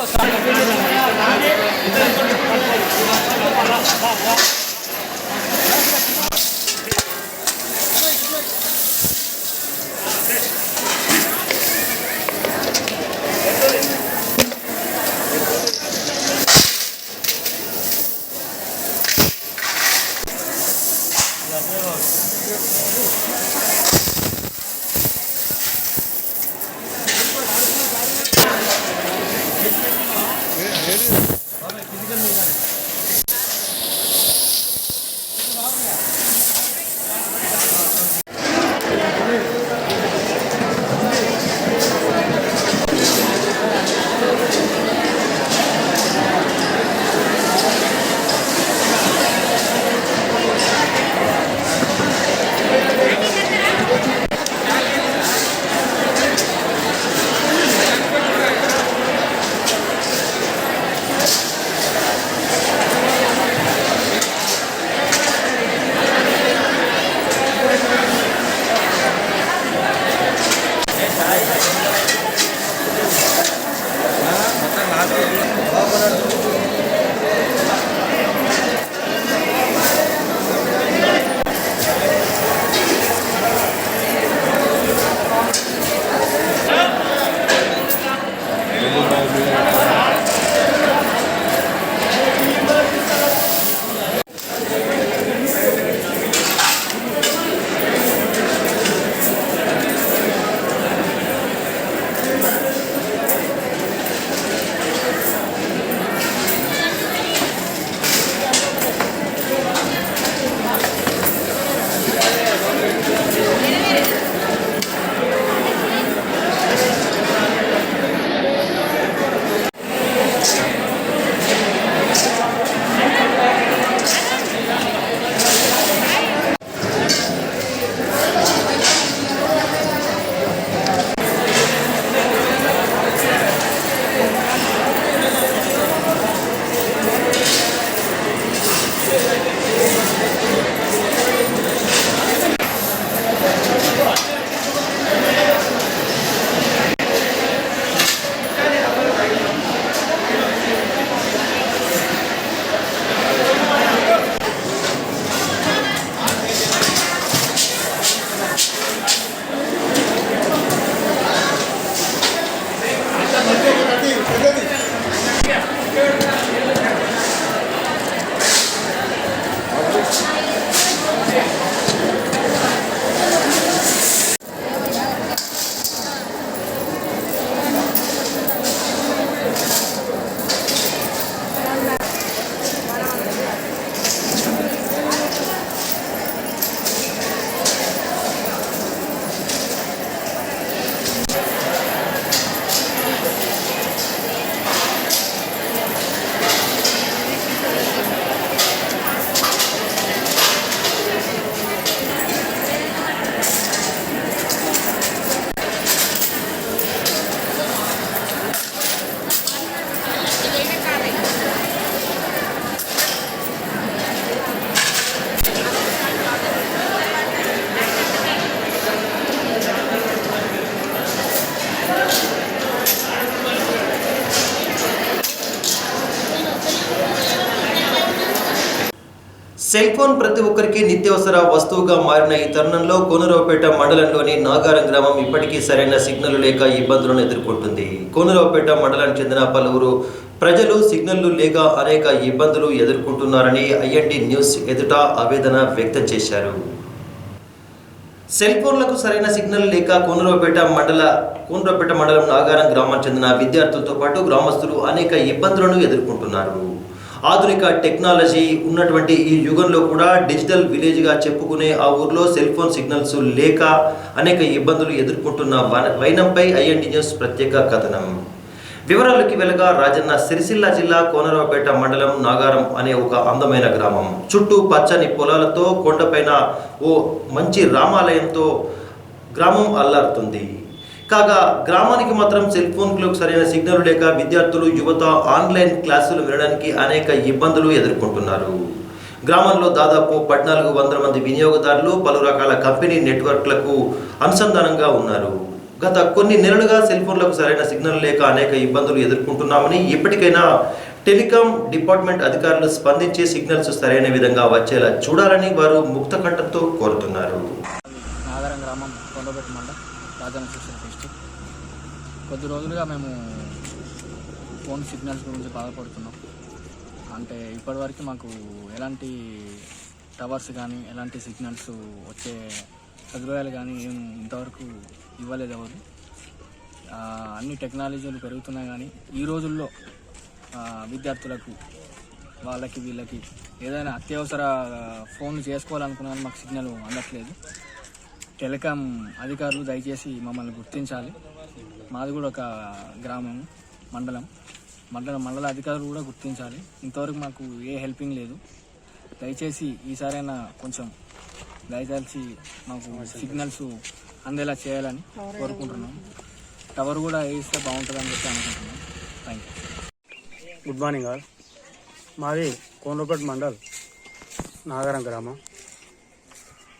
సెల్ ఫోన్ ప్రతి ఒక్కరికి నిత్యావసర వస్తువుగా మారిన ఈ తరుణంలో కోనరావుపేట మండలంలోని నాగారం గ్రామం ఇప్పటికీ సరైన సిగ్నల్ లేక ఇబ్బందులను ఎదుర్కొంటుంది. కోనరావుపేట మండలానికి చెందిన పలువురు ప్రజలు సిగ్నల్లు లేక అనేక ఇబ్బందులు ఎదుర్కొంటున్నారని ఐఎన్డి న్యూస్ ఎదుట ఆవేదన వ్యక్తం చేశారు. సెల్ ఫోన్లకు సరైన సిగ్నల్ లేక కోనరావుపేట మండలం నాగారం గ్రామానికి చెందిన విద్యార్థులతో పాటు గ్రామస్తులు అనేక ఇబ్బందులను ఎదుర్కొంటున్నారు. ఆధునిక టెక్నాలజీ ఉన్నటువంటి ఈ యుగంలో కూడా డిజిటల్ విలేజ్గా చెప్పుకునే ఆ ఊర్లో సెల్ ఫోన్ సిగ్నల్స్ లేక అనేక ఇబ్బందులు ఎదుర్కొంటున్న వైనంపై ఐఎన్డి న్యూస్ ప్రత్యేక కథనం. వివరాలకి వెళ్ళగా రాజన్న సిరిసిల్ల జిల్లా కోనరావుపేట మండలం నాగారం అనే ఒక అందమైన గ్రామం. చుట్టూ పచ్చని పొలాలతో కొండపైన ఓ మంచి రామాలయంతో గ్రామం అల్లారుతుంది. కాగా గ్రామానికి మాత్రం సెల్ ఫోన్లకు సరైన సిగ్నల్ లేక విద్యార్థులు యువత ఆన్లైన్ క్లాసులు వినడానికి అనేక ఇబ్బందులు ఎదుర్కొంటున్నారు. గ్రామంలో దాదాపు 1400 మంది వినియోగదారులు పలు రకాల కంపెనీ నెట్వర్క్లకు అనుసంధానంగా ఉన్నారు. గత కొన్ని నెలలుగా సెల్ ఫోన్లకు సరైన సిగ్నల్ లేక అనేక ఇబ్బందులు ఎదుర్కొంటున్నామని, ఇప్పటికైనా టెలికాం డిపార్ట్మెంట్ అధికారులు స్పందించి సిగ్నల్స్ సరైన విధంగా వచ్చేలా చూడాలని వారు ముక్త కంఠంతో కోరుతున్నారు. నాగారం గ్రామం కొండపేట మండలం రాజన్న సిరిసిల్ల డిస్ట్రిక్ట్. కొద్ది రోజులుగా మేము ఫోన్ సిగ్నల్స్ గురించి బాధపడుతున్నాం. అంటే ఇప్పటివరకు మాకు ఎలాంటి టవర్స్ కానీ ఎలాంటి సిగ్నల్స్ వచ్చే సదుపాయాలు కానీ ఏం ఇంతవరకు ఇవ్వలేదు ఎవరు. అన్ని టెక్నాలజీలు పెరుగుతున్నాయి కానీ ఈ రోజుల్లో విద్యార్థులకు వాళ్ళకి వీళ్ళకి ఏదైనా అత్యవసర ఫోన్ చేసుకోవాలనుకున్నా మాకు సిగ్నల్ అందట్లేదు. టెలికాం అధికారులు దయచేసి మమ్మల్ని గుర్తించాలి. మాది కూడా ఒక గ్రామం మండల అధికారులు కూడా గుర్తించాలి. ఇంతవరకు మాకు ఏ హెల్పింగ్ లేదు. దయచేసి ఈసారైనా కొంచెం దయచేసి మాకు సిగ్నల్స్ అందేలా చేయాలని కోరుకుంటున్నాం. టవర్ కూడా వేస్తే బాగుంటుందని చెప్పి అనుకుంటున్నాం. Thank you. Good morning all. మాది కోనరావుపేట మండల్ నాగారం గ్రామం.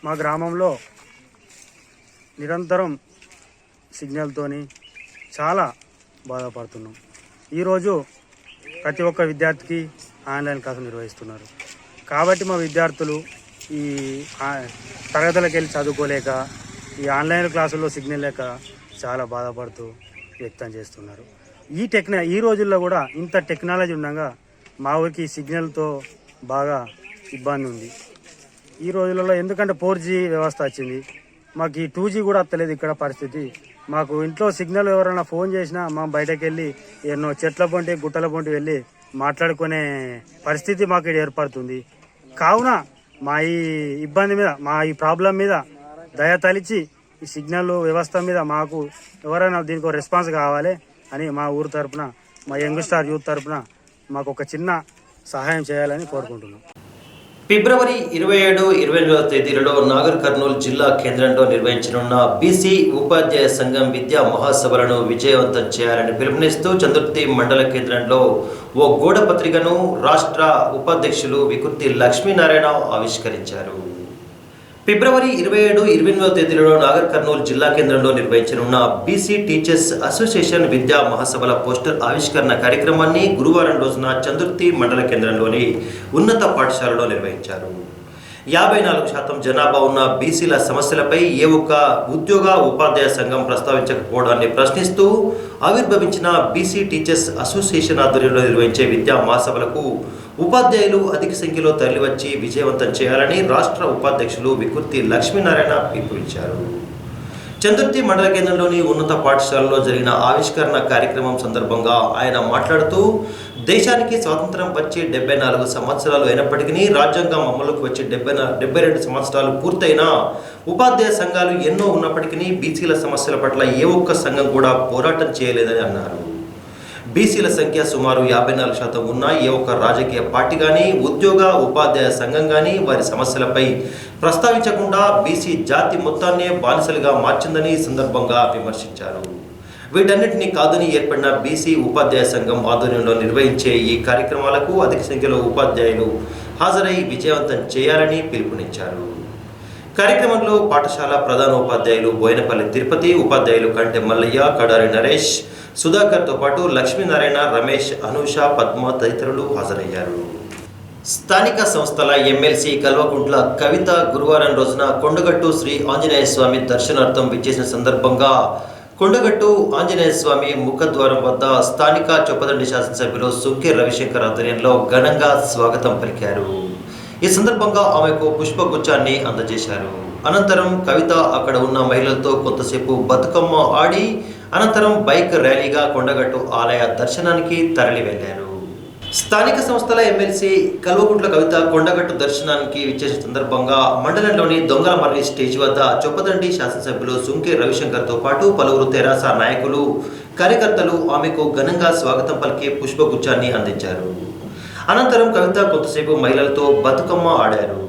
మా గ్రామంలో నిరంతరం సిగ్నల్తోని చాలా బాధపడుతున్నాం. ఈరోజు ప్రతి ఒక్క విద్యార్థికి ఆన్లైన్ క్లాసులు నిర్వహిస్తున్నారు. కాబట్టి మా విద్యార్థులు ఈ తరగతులకు వెళ్ళి చదువుకోలేక ఈ ఆన్లైన్ క్లాసుల్లో సిగ్నల్ లేక చాలా బాధపడుతూ వ్యక్తం చేస్తున్నారు. ఈ రోజుల్లో కూడా ఇంత టెక్నాలజీ ఉండగా మా ఊరికి సిగ్నల్తో బాగా ఇబ్బంది ఉంది. ఈ రోజులలో ఎందుకంటే 4G వ్యవస్థ వచ్చింది, మాకు ఈ 2G కూడా వస్తలేదు. ఇక్కడ పరిస్థితి మాకు ఇంట్లో సిగ్నల్ ఎవరైనా ఫోన్ చేసినా మా బయటకు వెళ్ళి ఎన్నో చెట్ల పొంటి గుట్టల పొంటి వెళ్ళి మాట్లాడుకునే పరిస్థితి మాకు ఇక్కడ ఏర్పడుతుంది. కావున మా ఈ ఇబ్బంది మీద, మా ఈ ప్రాబ్లం మీద దయ తలిచి ఈ సిగ్నల్ వ్యవస్థ మీద మాకు ఎవరైనా దీనికి రెస్పాన్స్ కావాలి అని మా ఊరు తరపున, మా యంగ్ స్టార్ యూత్ తరపున మాకు ఒక చిన్న సహాయం చేయాలని కోరుకుంటున్నాం. ఫిబ్రవరి 27, 28వ తేదీలలో నాగర్ కర్నూలు జిల్లా కేంద్రంలో నిర్వహించనున్న బీసీ ఉపాధ్యాయ సంఘం విద్యా మహాసభలను విజయవంతం చేయాలని పిలుపునిస్తూ చందుర్తి మండల కేంద్రంలో ఓ గోడ పత్రికను రాష్ట్ర ఉపాధ్యక్షులు వికుర్తి లక్ష్మీనారాయణ ఆవిష్కరించారు. ఫిబ్రవరి 27, 28వ తేదీలలో నాగర్ కర్నూలు జిల్లా కేంద్రంలో నిర్వహించనున్న బీసీ టీచర్స్ అసోసియేషన్ విద్యా మహాసభల పోస్టర్ ఆవిష్కరణ కార్యక్రమాన్ని గురువారం రోజున చందుర్తి మండల కేంద్రంలోని ఉన్నత పాఠశాలలో నిర్వహించారు. 54% జనాభా ఉన్న బీసీల సమస్యలపై ఏ ఒక్క ఉద్యోగ ఉపాధ్యాయ సంఘం ప్రస్తావించకపోవడాన్ని ప్రశ్నిస్తూ ఆవిర్భవించిన బీసీ టీచర్స్ అసోసియేషన్ ఆధ్వర్యంలో నిర్వహించే విద్యా మహాసభలకు ఉపాధ్యాయులు అధిక సంఖ్యలో తరలివచ్చి విజయవంతం చేయాలని రాష్ట్ర ఉపాధ్యక్షులు వికుర్తి లక్ష్మీనారాయణ పిలుపునిచ్చారు. చందుర్తి మండల కేంద్రంలోని ఉన్నత పాఠశాలలో జరిగిన ఆవిష్కరణ కార్యక్రమం సందర్భంగా ఆయన మాట్లాడుతూ, దేశానికి స్వాతంత్రం వచ్చి 74 సంవత్సరాలు అయినప్పటికీ రాజ్యాంగం అమలుకు వచ్చి 72 సంవత్సరాలు పూర్తయినా ఉపాధ్యాయ సంఘాలు ఎన్నో ఉన్నప్పటికీ బీసీల సమస్యల పట్ల ఏ ఒక్క సంఘం కూడా పోరాటం చేయలేదని అన్నారు. బీసీల సంఖ్య సుమారు 54% ఉన్న ఏ ఒక్క రాజకీయ పార్టీ కానీ ఉద్యోగ ఉపాధ్యాయ సంఘం కానీ వారి సమస్యలపై ప్రస్తావించకుండా బీసీ జాతి మొత్తాన్నే బానిసలుగా మార్చిందని ఈ సందర్భంగా విమర్శించారు. వీటన్నిటినీ కాదని ఏర్పడిన బీసీ ఉపాధ్యాయ సంఘం ఆధ్వర్యంలో నిర్వహించే ఈ కార్యక్రమాలకు అధిక సంఖ్యలో ఉపాధ్యాయులు హాజరై విజయవంతం చేయాలని పిలుపునిచ్చారు. కార్యక్రమంలో పాఠశాల ప్రధానోపాధ్యాయులు బోయినపల్లి తిరుపతి, ఉపాధ్యాయులు కంటె మల్లయ్య, కడారి నరేష్, సుధాకర్తో పాటు లక్ష్మీనారాయణ, రమేష్, అనూష, పద్మ తదితరులు హాజరయ్యారు. స్థానిక సంస్థల ఎమ్మెల్సీ కల్వకుంట్ల కవిత గురువారం రోజున కొండగట్టు శ్రీ ఆంజనేయ స్వామి దర్శనార్థం విచ్చేసిన సందర్భంగా కొండగట్టు ఆంజనేయ స్వామి ముఖద్వారం వద్ద స్థానిక చొప్పదండి శాసనసభ్యులు సుంకే రవిశంకర్ ఆధ్వర్యంలో ఘనంగా స్వాగతం పలికారు. ఈ సందర్భంగా ఆమెకు పుష్పగుచ్చాన్ని అందజేశారు. అనంతరం కవిత అక్కడ ఉన్న మహిళలతో కొంతసేపు బతుకమ్మ ఆడి అనంతరం బైక్ ర్యాలీగా కొండగట్టు ఆలయ దర్శనానికి తరలి వెళ్లారు. స్థానిక సంస్థల ఎమ్మెల్సీ కల్వకుంట్ల కవిత కొండగట్టు దర్శనానికి విచ్చేసిన సందర్భంగా మండలంలోని దొంగలమర్రి స్టేజ్ వద్ద చొప్పదండి శాసనసభ్యులు సుంకే రవిశంకర్తో పాటు పలువురు తెరాస నాయకులు కార్యకర్తలు ఆమెకు ఘనంగా స్వాగతం పలికి పుష్పగుచ్చాన్ని అందించారు. అనంతరం కవిత కొంతసేపు మహిళలతో బతుకమ్మ ఆడారు.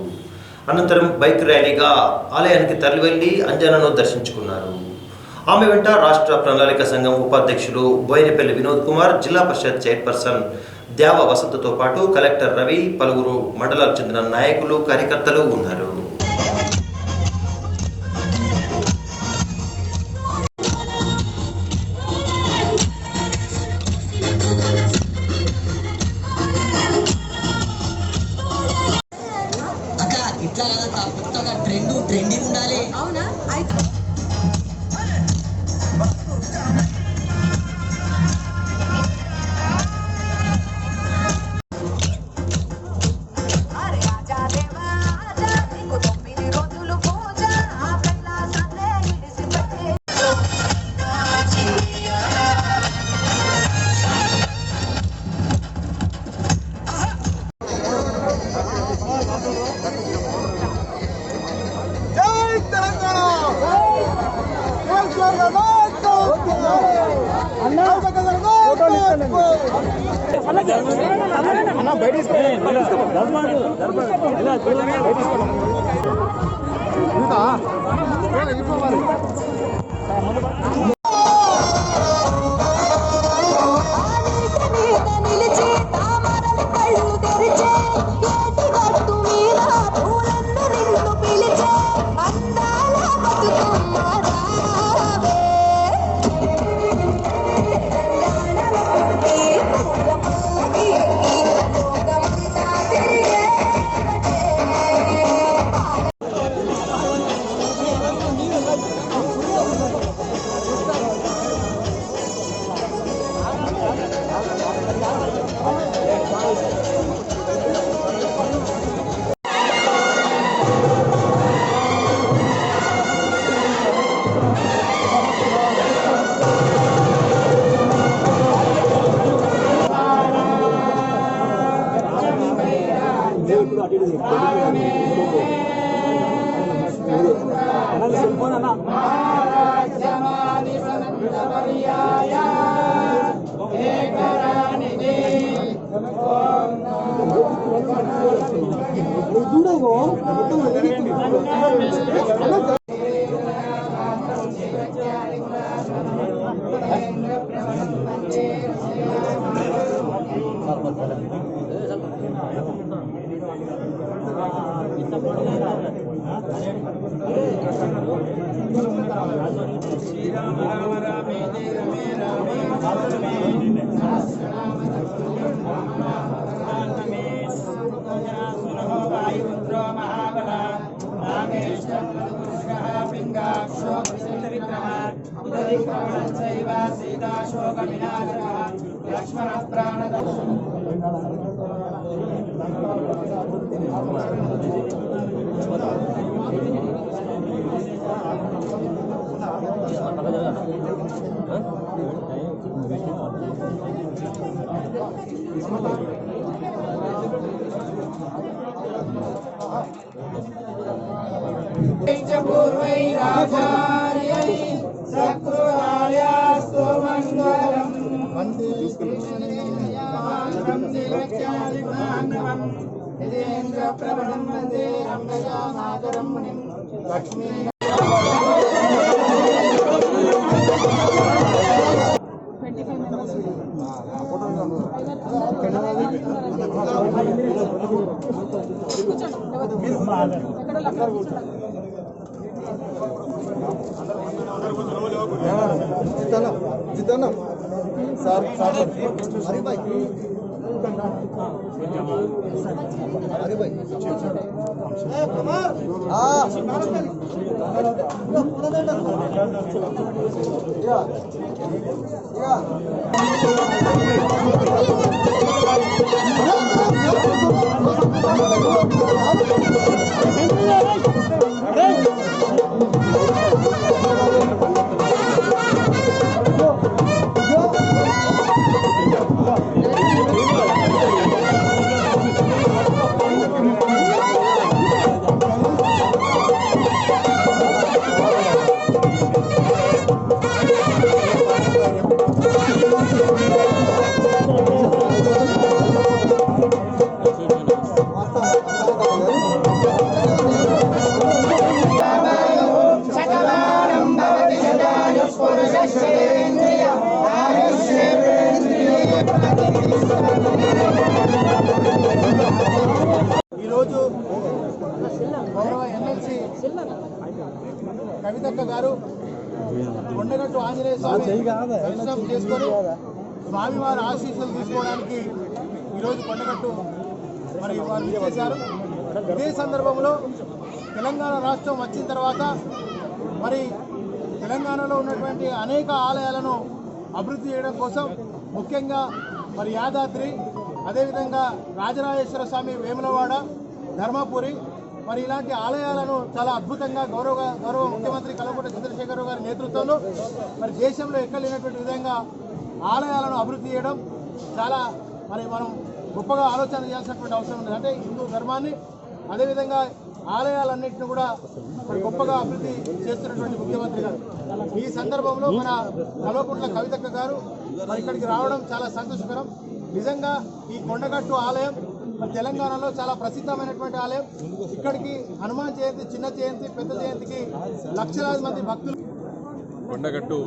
అనంతరం బైక్ ర్యాలీగా ఆలయానికి తరలివెళ్లి అంజనను దర్శించుకున్నారు. ఆమె వెంట రాష్ట్ర ప్రణాళిక సంఘం ఉపాధ్యక్షులు బోయినపల్లి వినోద్ కుమార్, జిల్లా పరిషత్ చైర్పర్సన్ దేవ వసంతతో పాటు కలెక్టర్ రవి, పలువురు మండలాలకు చెందిన నాయకులు కార్యకర్తలు ఉన్నారు. ట్రెండింగ్ ఉండాలి. అవునా? जितना सार अरे भाई ఈరోజు గౌరవ ఎమ్మెల్సీ కవితక్క గారు కొండగట్టు ఆంజనేయ స్వామి దర్శనం చేసుకొని స్వామివారి ఆశీస్సులు తీసుకోవడానికి ఈరోజు కొండగట్టు మరి వారు చేశారు. ఇదే సందర్భంలో తెలంగాణ రాష్ట్రం వచ్చిన తర్వాత మరి తెలంగాణలో ఉన్నటువంటి అనేక ఆలయాలను అభివృద్ధి చేయడం కోసం ముఖ్యంగా మరి యాదాద్రి, అదేవిధంగా రాజరాజేశ్వర స్వామి, వేములవాడ, ధర్మపురి మరి ఇలాంటి ఆలయాలను చాలా అద్భుతంగా గౌరవ ముఖ్యమంత్రి కల్వకుంట్ల చంద్రశేఖరరావు గారి నేతృత్వంలో మరి దేశంలో ఎక్కడ లేనటువంటి విధంగా ఆలయాలను అభివృద్ధి చేయడం చాలా మరి మనం గొప్పగా ఆలోచన చేయాల్సినటువంటి అవసరం ఉంది. అంటే హిందూ ధర్మాన్ని అదేవిధంగా ఆలయాలన్నింటినీ కూడా మరి గొప్పగా అభివృద్ధి చేస్తున్నటువంటి ముఖ్యమంత్రి గారు. ఈ సందర్భంలో మన కల్వకుంట్ల కవితక్క గారు మరి ఇక్కడికి రావడం చాలా సంతోషకరం. నిజంగా ఈ కొండగట్టు ఆలయం తెలంగాణలో చాలా ప్రసిద్ధమైనటువంటి ఆలయం. ఇక్కడికి హనుమాన్ జయంతి, చిన్న జయంతి, పెద్ద జయంతికి లక్షలాది మంది భక్తులు. కొండగట్టు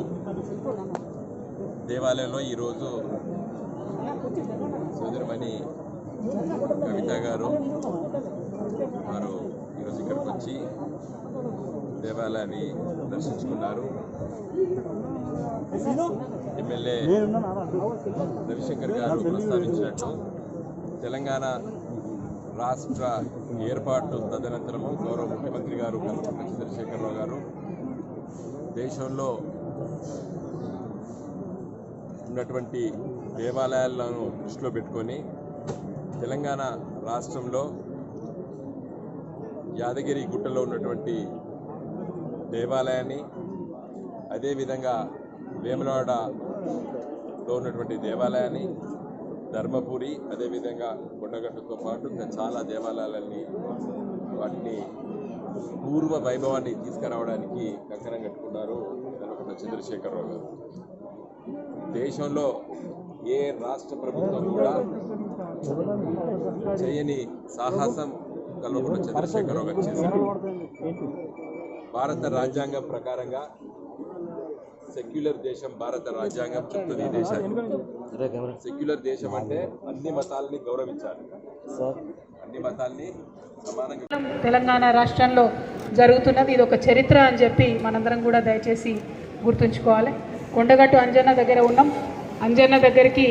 దేవాలయంలో ఈరోజు సోదరిమణి కవిత గారు వారు ఈరోజు ఇక్కడికి వచ్చి దేవాలయాన్ని దర్శించుకున్నారు. ఎమ్మెల్యే రవిశంకర్ గారు ప్రస్తావించినట్టు తెలంగాణ రాష్ట్ర ఏర్పాటు తదనంతరము గౌరవ ముఖ్యమంత్రి గారు కల్వకుంట్ల చంద్రశేఖరరావు గారు దేశంలో ఉన్నటువంటి దేవాలయాలను దృష్టిలో పెట్టుకొని తెలంగాణ రాష్ట్రంలో యాదగిరి గుట్టలో ఉన్నటువంటి దేవాలయాన్ని, అదేవిధంగా వేములవాడలో ఉన్నటువంటి దేవాలయాన్ని, ధర్మపురి, అదేవిధంగా కొండగట్టుతో పాటు ఇంకా చాలా దేవాలయాలని వాటిని పూర్వ వైభవాన్ని తీసుకురావడానికి కంకణం కట్టుకున్నారు కల్వకుంట్ల చంద్రశేఖరరావు గారు. దేశంలో ఏ రాష్ట్ర ప్రభుత్వం కూడా చేయని సాహసం కల్వకుంట్ల చంద్రశేఖరరావు గారు చేశారు. భారత రాజ్యాంగం ప్రకారంగా సెక్యులర్ దేశం భారత రాజ్యాంగం చెప్తుంది. ఈ దేశాన్ని సెక్యులర్ దేశం అంటే అన్ని మతాలని గౌరవించాలి, అన్ని మతాల్ని సమానంగా. తెలంగాణ రాష్ట్రంలో జరుగుతున్నది ఇది ఒక చరిత్ర అని చెప్పి మనందరం కూడా దయచేసి గుర్తుంచుకోవాలి. కొండగట్టు అంజన్న దగ్గర ఉన్నాం. అంజన్న దగ్గరికి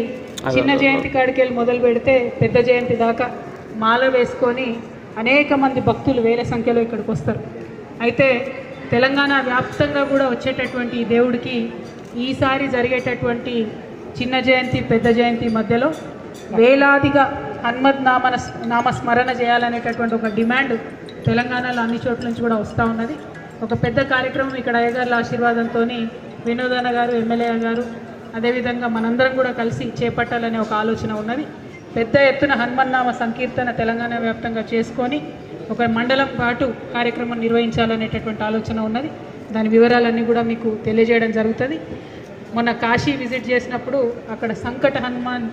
చిన్న జయంతి కాడికి వెళ్ళి మొదలు పెడితే పెద్ద జయంతి దాకా మాల వేసుకొని అనేక మంది భక్తులు వేల సంఖ్యలో ఇక్కడికి వస్తారు. అయితే తెలంగాణ వ్యాప్తంగా కూడా వచ్చేటటువంటి ఈ దేవుడికి ఈసారి జరిగేటటువంటి చిన్న జయంతి, పెద్ద జయంతి మధ్యలో వేలాదిగా హనుమద్ నామస్మరణ చేయాలనేటటువంటి ఒక డిమాండ్ తెలంగాణలో అన్ని చోట్ల నుంచి కూడా వస్తూ ఉన్నది. ఒక పెద్ద కార్యక్రమం ఇక్కడ అయ్యగారుల ఆశీర్వాదంతో వినోదన్న గారు, ఎమ్మెల్యే గారు, అదేవిధంగా మనందరం కూడా కలిసి చేపట్టాలనే ఒక ఆలోచన ఉన్నది. పెద్ద ఎత్తున హనుమన్నామ సంకీర్తన తెలంగాణ వ్యాప్తంగా చేసుకొని ఒక మండలం పాటు కార్యక్రమం నిర్వహించాలనేటటువంటి ఆలోచన ఉన్నది. దాని వివరాలన్నీ కూడా మీకు తెలియజేయడం జరుగుతుంది. మొన్న కాశీ విజిట్ చేసినప్పుడు అక్కడ సంకట హనుమాన్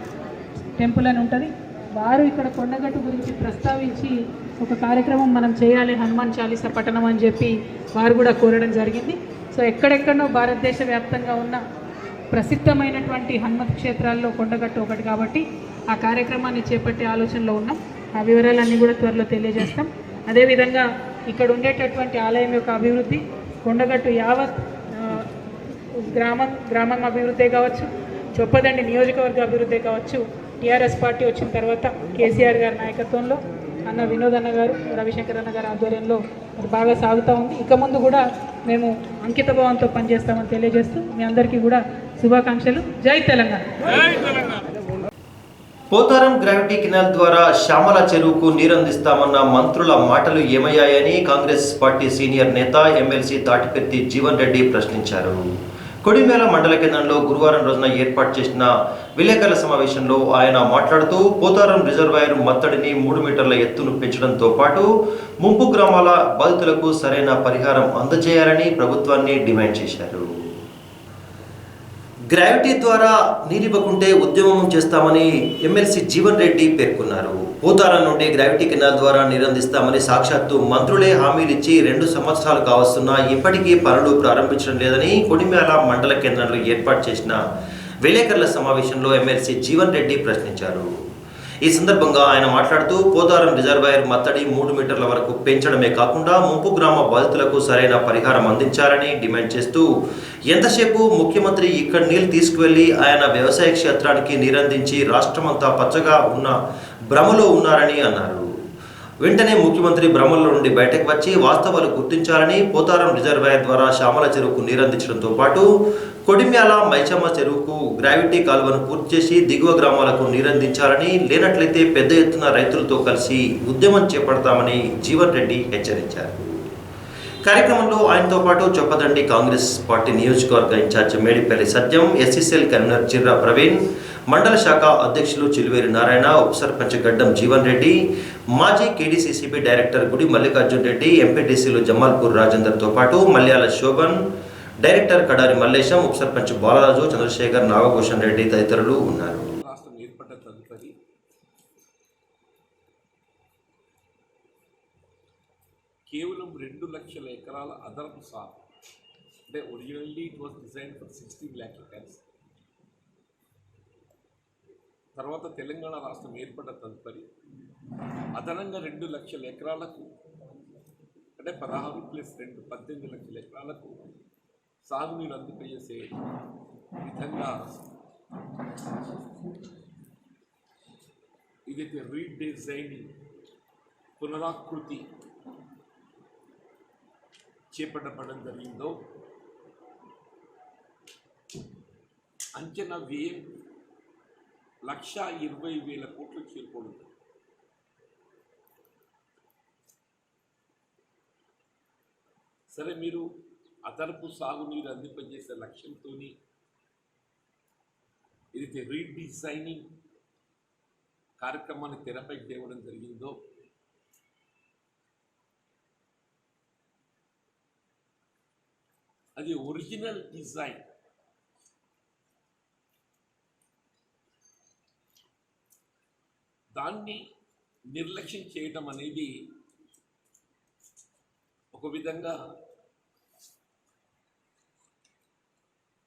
టెంపుల్ అని ఉంటుంది. వారు ఇక్కడ కొండగట్టు గురించి ప్రస్తావించి ఒక కార్యక్రమం మనం చేయాలి, హనుమాన్ చాలీసా పఠనం అని చెప్పి వారు కూడా కోరడం జరిగింది. సో ఎక్కడెక్కడో భారతదేశ వ్యాప్తంగా ఉన్న ప్రసిద్ధమైనటువంటి హనుమత్ క్షేత్రాల్లో కొండగట్టు ఒకటి కాబట్టి ఆ కార్యక్రమాన్ని చేపట్టే ఆలోచనలో ఉన్నాం. ఆ వివరాలన్నీ కూడా త్వరలో తెలియజేస్తాం. అదేవిధంగా ఇక్కడ ఉండేటటువంటి ఆలయం యొక్క అభివృద్ధి, కొండగట్టు యావత్ గ్రామం అభివృద్ధి కావచ్చు, చొప్పదండి నియోజకవర్గ అభివృద్ధి కావచ్చు, టీఆర్ఎస్ పార్టీ వచ్చిన తర్వాత కేసీఆర్ గారి నాయకత్వంలో అన్న వినోద్ అన్న గారు, రవిశంకర్ అన్న గారి ఆధ్వర్యంలో మరి బాగా సాగుతూ ఉంది. ఇక ముందు కూడా మేము అంకిత భావంతో పనిచేస్తామని తెలియజేస్తూ మీ అందరికీ కూడా శుభాకాంక్షలు. జై తెలంగాణ. పోతారం గ్రావిటీ కెనాల్ ద్వారా శ్యామల చెరువుకు నీరందిస్తామన్న మంత్రుల మాటలు ఏమయ్యాయని కాంగ్రెస్ పార్టీ సీనియర్ నేత ఎమ్మెల్సీ తాటిపెర్తి జీవన్ రెడ్డి ప్రశ్నించారు. కొడిమేల మండల కేంద్రంలో గురువారం రోజున ఏర్పాటు చేసిన విలేకరుల సమావేశంలో ఆయన మాట్లాడుతూ పోతారం రిజర్వాయర్ మత్తడిని 3 మీటర్ల ఎత్తును పెంచడంతో పాటు ముంపు గ్రామాల బాధితులకు సరైన పరిహారం అందజేయాలని ప్రభుత్వాన్ని డిమాండ్ చేశారు. గ్రావిటీ ద్వారా నీరివ్వకుంటే ఉద్యమం చేస్తామని ఎమ్మెల్సీ జీవన్ రెడ్డి పేర్కొన్నారు. పోతారం నుండి గ్రావిటీ కెనాల్ ద్వారా నీరందిస్తామని సాక్షాత్తు మంత్రులే హామీలిచ్చి 2 సంవత్సరాలు కావస్తున్నా ఇప్పటికీ పనులు ప్రారంభించడం లేదని కొడిమేల మండల కేంద్రంలో ఏర్పాటు చేసిన విలేకరుల సమావేశంలో ఎమ్మెల్సీ జీవన్ రెడ్డి ప్రశ్నించారు. ఈ సందర్భంగా ఆయన మాట్లాడుతూ పోతారం రిజర్వాయర్ మత్తడి 3 మీటర్ల వరకు పెంచడమే కాకుండా ముంపు గ్రామ బాధితులకు సరైన పరిహారం అందించాలని డిమాండ్ చేస్తూ ఎంతసేపు ముఖ్యమంత్రి ఇక్కడి నీళ్లు తీసుకువెళ్లి ఆయన వ్యవసాయ క్షేత్రానికి నీరందించి రాష్ట్రమంతా పచ్చగా ఉన్న భ్రమలో ఉన్నారని అన్నారు. వెంటనే ముఖ్యమంత్రి భ్రమల్లో నుండి బయటకు వచ్చి వాస్తవాలు గుర్తించాలని, పోతారం రిజర్వాయర్ ద్వారా శ్యామల చెరువుకు నీరందించడంతో పాటు కొడిమ్యాల మైచమ్మ చెరువుకు గ్రావిటీ కాలువను పూర్తి చేసి దిగువ గ్రామాలకు నీరందించాలని, లేనట్లయితే పెద్ద ఎత్తున రైతులతో కలిసి ఉద్యమం చేపడతామని జీవన్ రెడ్డి హెచ్చరించారు. కార్యక్రమంలో ఆయనతో పాటు చొప్పదండి కాంగ్రెస్ పార్టీ నియోజకవర్గ ఇన్ఛార్జి మేడిపల్లి సత్యం, ఎస్సీసీఎల్ కన్వీనర్ చిర్రా ప్రవీణ్, మండల శాఖ అధ్యక్షులు చిలువేరి నారాయణ, ఉప సర్పంచ్ గడ్డం జీవన్ రెడ్డి, మాజీ కేడీసీసీబీ డైరెక్టర్ గుడి మల్లికార్జున్ రెడ్డి, ఎంపీటీసీలు జమాల్పూర్ రాజేందర్తో పాటు మల్యాల శోభన్, డైరెక్టర్ కడారి మల్లేశం, ఉప సర్పంచ్ బాలరాజు, చంద్రశేఖర్, నాగభూషణ్ రెడ్డి తదితరులు ఉన్నారు. రాష్ట్రం ఏర్పడ్డ తదుపరి కేవలం 2 లక్షల ఎకరాల అదనపు సాగు, అంటే originally it was design for 16 lakh acres. తర్వాత తెలంగాణ రాష్ట్రం ఏర్పడ్డ తదుపరి అదనంగా 2 లక్షల ఎకరాలకు, అంటే 16+2 18 లక్షల ఎకరాలకు సాగునీరు అందింపజేసే విధంగా ఇదైతే రీడిజైనింగ్ పునరాకృతి చేపట్టబడడం జరిగిందో అంచనా వ్యయం 1,20,000 కోట్లు చేరుకోవడం. సరే, మీరు అదనపు సాగునీరు అందింపజేసే లక్ష్యంతో ఏదైతే రీడిజైనింగ్ కార్యక్రమాన్ని తెరపైకి తేవడం జరిగిందో అది ఒరిజినల్ డిజైన్. దాన్ని నిర్లక్ష్యం చేయడం అనేది ఒక విధంగా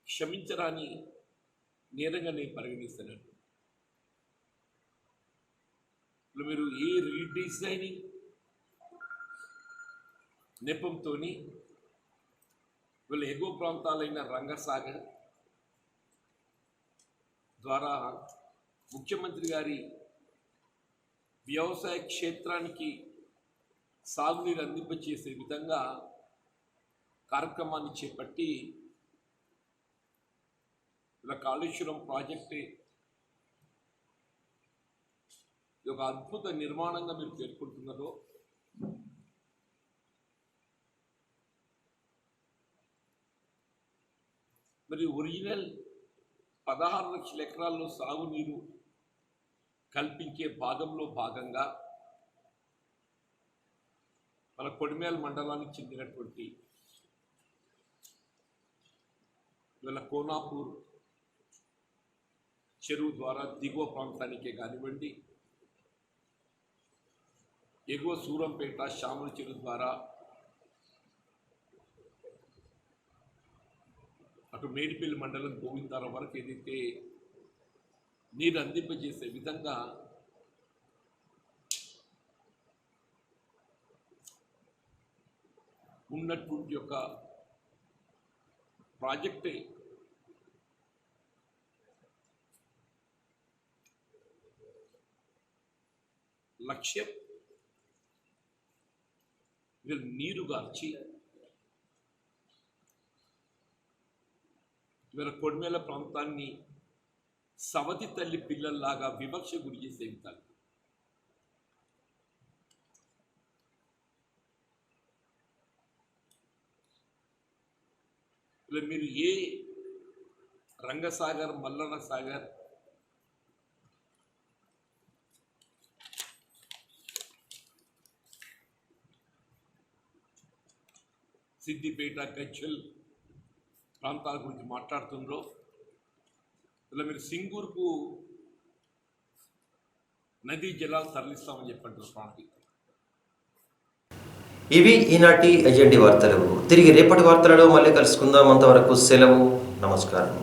క్షమించరాని నేరంగా నేను పరిగణిస్తున్నాను. ఇప్పుడు మీరు ఏ రీడిజైనింగ్ నెపంతో వీళ్ళ ఎగువ ప్రాంతాలైన రంగసాగర్ ద్వారా ముఖ్యమంత్రి గారి వ్యవసాయ క్షేత్రానికి సాగునీరు అందింపచేసే విధంగా కార్యక్రమాన్ని చేపట్టి ఇలా కాళేశ్వరం ప్రాజెక్టే ఒక అద్భుత నిర్మాణంగా మీరు పేర్కొంటున్నారో మరి ఒరిజినల్ 16 లక్షల ఎకరాల్లో సాగునీరు కల్పించే భాగంలో భాగంగా మన కొడిమేల మండలానికి చెందినటువంటి వీళ్ళ కోనాపూర్ చెరువు ద్వారా దిగువ ప్రాంతానికే కానివ్వండి, ఎగువ సూరంపేట శ్యామల చెరువు ద్వారా అటు మేడిపల్లి మండలం గోవిందారం వరకు ఏదైతే నీరు అందింపజేసే విధంగా ఉన్నటువంటి యొక్క ప్రాజెక్టే లక్ష్యం వీళ్ళు నీరుగార్చి వీళ్ళ కొడిమేల ప్రాంతాన్ని సవతి తల్లి పిల్లల్లాగా వివక్ష గురి చేసే విధాలు. మీరు ఏ రంగసాగర్, మల్లన్న సాగర్, సిద్దిపేట, గజ్వెల్ ప్రాంతాల గురించి మాట్లాడుతుండ్రో, ఇలా మీరు సింగూరుకు నదీ జలాలు తరలిస్తామని చెప్పంటారు ప్రాంతం. ఇవి ఈనాటి ఎజెండి వార్తలు. తిరిగి రేపటి వార్తలలో మళ్ళీ కలుసుకుందాం. అంతవరకు సెలవు. నమస్కారం.